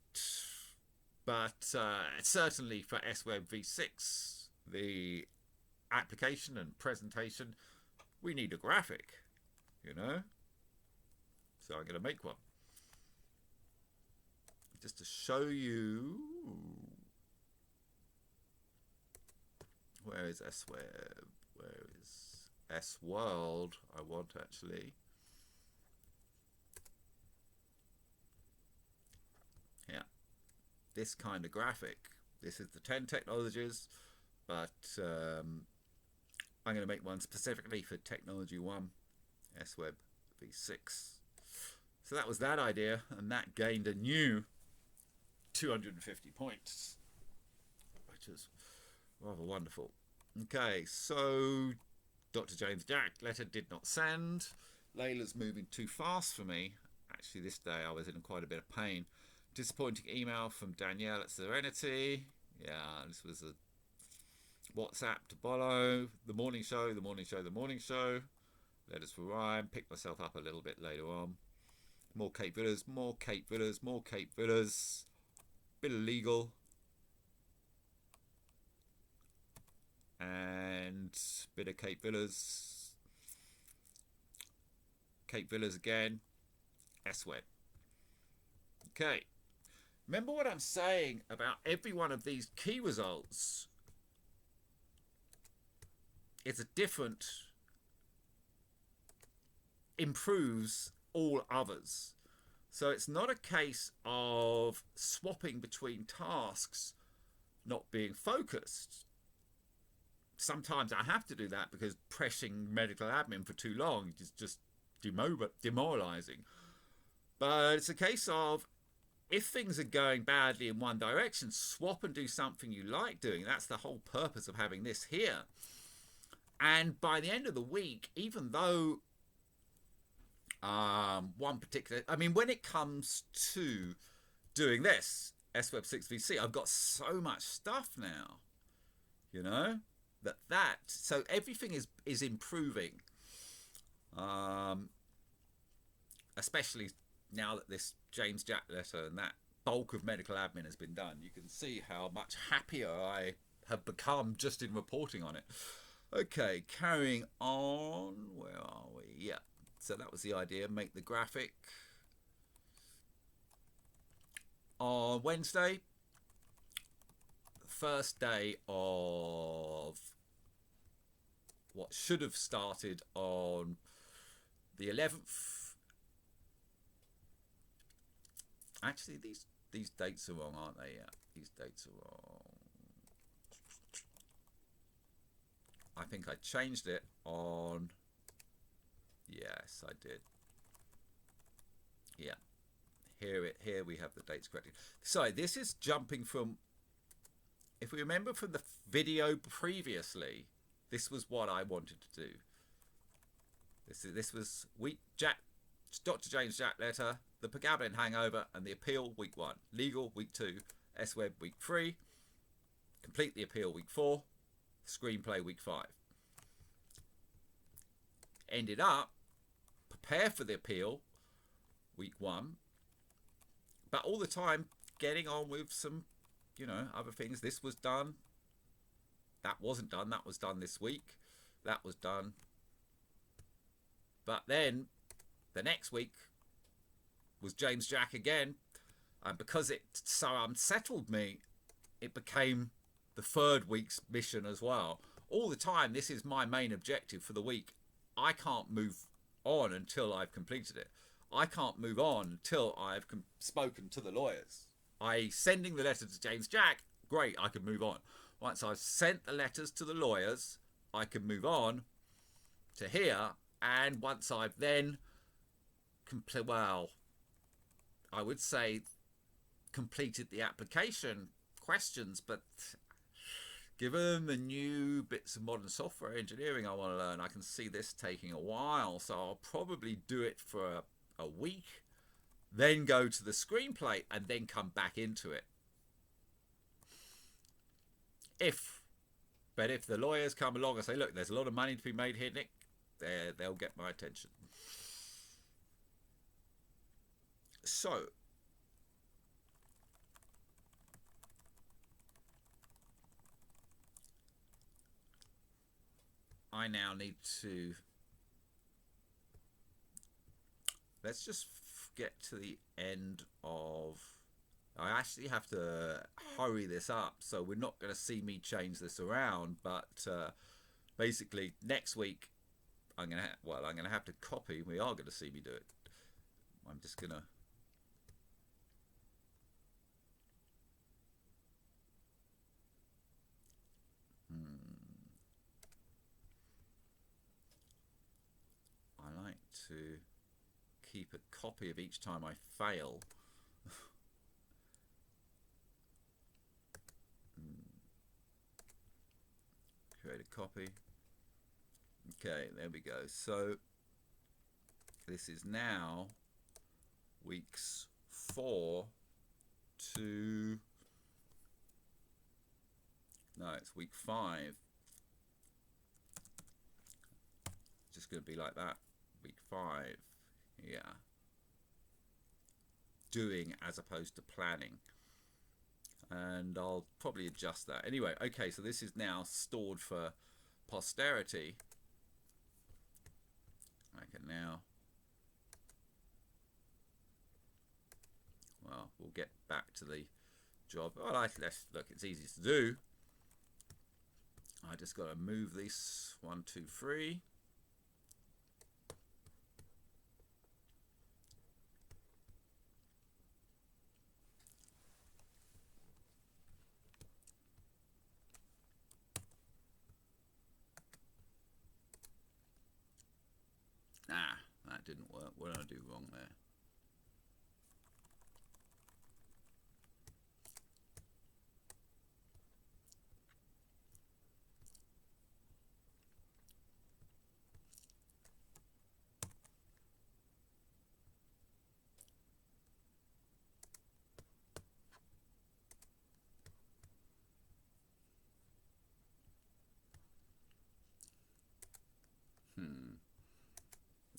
But certainly for SWeb V6, the application and presentation, we need a graphic, you know? So I'm going to make one. Just to show you. Where is SWeb? Where is S-World? I want actually. Yeah. This kind of graphic. This is the 10 technologies, but I'm going to make one specifically for Technology 1, SWeb V6. So that was that idea, and that gained a new 250 points, which is rather wonderful. Okay, so Dr. James Jack letter did not send. Layla's moving too fast for me. Actually, this day I was in quite a bit of pain. Disappointing email from Danielle at Serenity. Yeah, this was a WhatsApp to Bolo. The morning show. Letters for Ryan. Picked myself up a little bit later on. More Cape Villas. Bit of legal. And bit of Cape Villas. Cape Villas again. SWeb. Okay. Remember what I'm saying about every one of these key results. It's a different, improves all others. So it's not a case of swapping between tasks not being focused. Sometimes I have to do that because pressing medical admin for too long is just demoralizing. But it's a case of if things are going badly in one direction, swap and do something you like doing. That's the whole purpose of having this here. And by the end of the week, even though one particular, I mean, when it comes to doing this, SWeb 6 VC, I've got so much stuff now, you know, so everything is improving, especially now that this James Jack letter and that bulk of medical admin has been done. You can see how much happier I have become just in reporting on it. Okay, carrying on. Where are we? Yeah. So that was the idea. Make the graphic. On Wednesday, first day of what should have started on the 11th. Actually, these dates are wrong, aren't they? Yeah, these dates are wrong. I think I changed it on. Yes, I did. Yeah. Here we have the dates corrected. So this is jumping from, if we remember from the video previously, this was what I wanted to do. This was Dr. James Jack letter, the Pregabalin hangover, and the appeal week 1. Legal week 2, S-Web week 3, complete the appeal week 4, screenplay week 5. Ended up prepare for the appeal week 1, but all the time getting on with some, other things. This was done. That wasn't done. That was done this week. That was done. But then the next week was James Jack again. And because it so unsettled me, it became the third week's mission as well. All the time, this is my main objective for the week. I can't move on until I've completed it. I can't move on until I've spoken to the lawyers. Sending the letter to James Jack, great, I can move on. Once I've sent the letters to the lawyers, I can move on to here. And once I've then, I would say completed the application questions, but given the new bits of modern software engineering I want to learn, I can see this taking a while. So I'll probably do it for a week, then go to the screenplay, and then come back into it. But if the lawyers come along and say, look, there's a lot of money to be made here, Nick, they'll get my attention. So, I now need to, let's just get to the end of, I actually have to hurry this up, so we're not going to see me change this around, but basically next week I'm going to have to copy. We are going to see me do it. I'm just going to I like to keep a copy of each time I fail. Create a copy. Okay, there we go. So this is now weeks 4 to, no, it's week 5. Just going to be like that. Week 5. Yeah. Doing as opposed to planning. And I'll probably adjust that. Anyway, okay, so this is now stored for posterity. I can now, well, we'll get back to the job. Well, let's look, it's easy to do. I just got to move this 1, 2, 3. That didn't work. What did I do wrong there?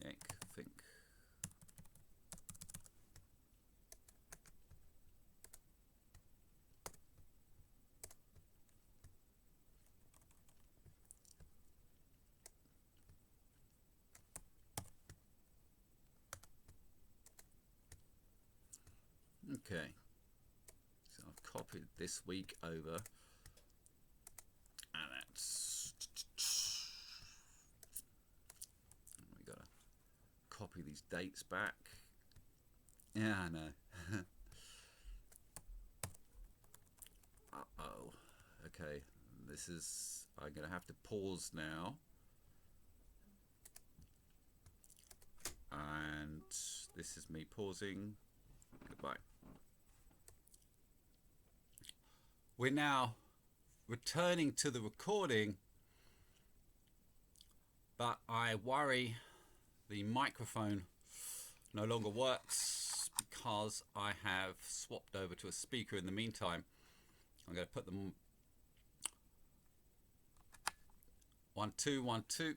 Nick, think. Okay, so I've copied this week over, and that's, we gotta copy these dates back. Yeah, I know. Uh-oh. Okay, this is, I'm gonna have to pause now. And this is me pausing. Goodbye. We're now returning to the recording, but I worry the microphone no longer works because I have swapped over to a speaker in the meantime. I'm going to put them 1 2 1 2.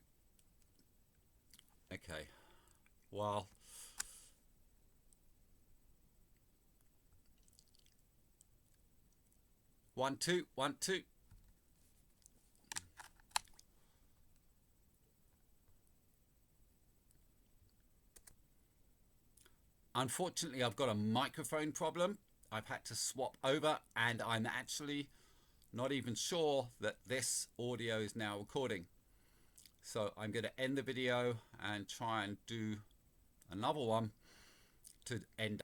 Okay. Well, one two 1 2. Unfortunately, I've got a microphone problem. I've had to swap over, and I'm actually not even sure that this audio is now recording. So I'm going to end the video and try and do another one to end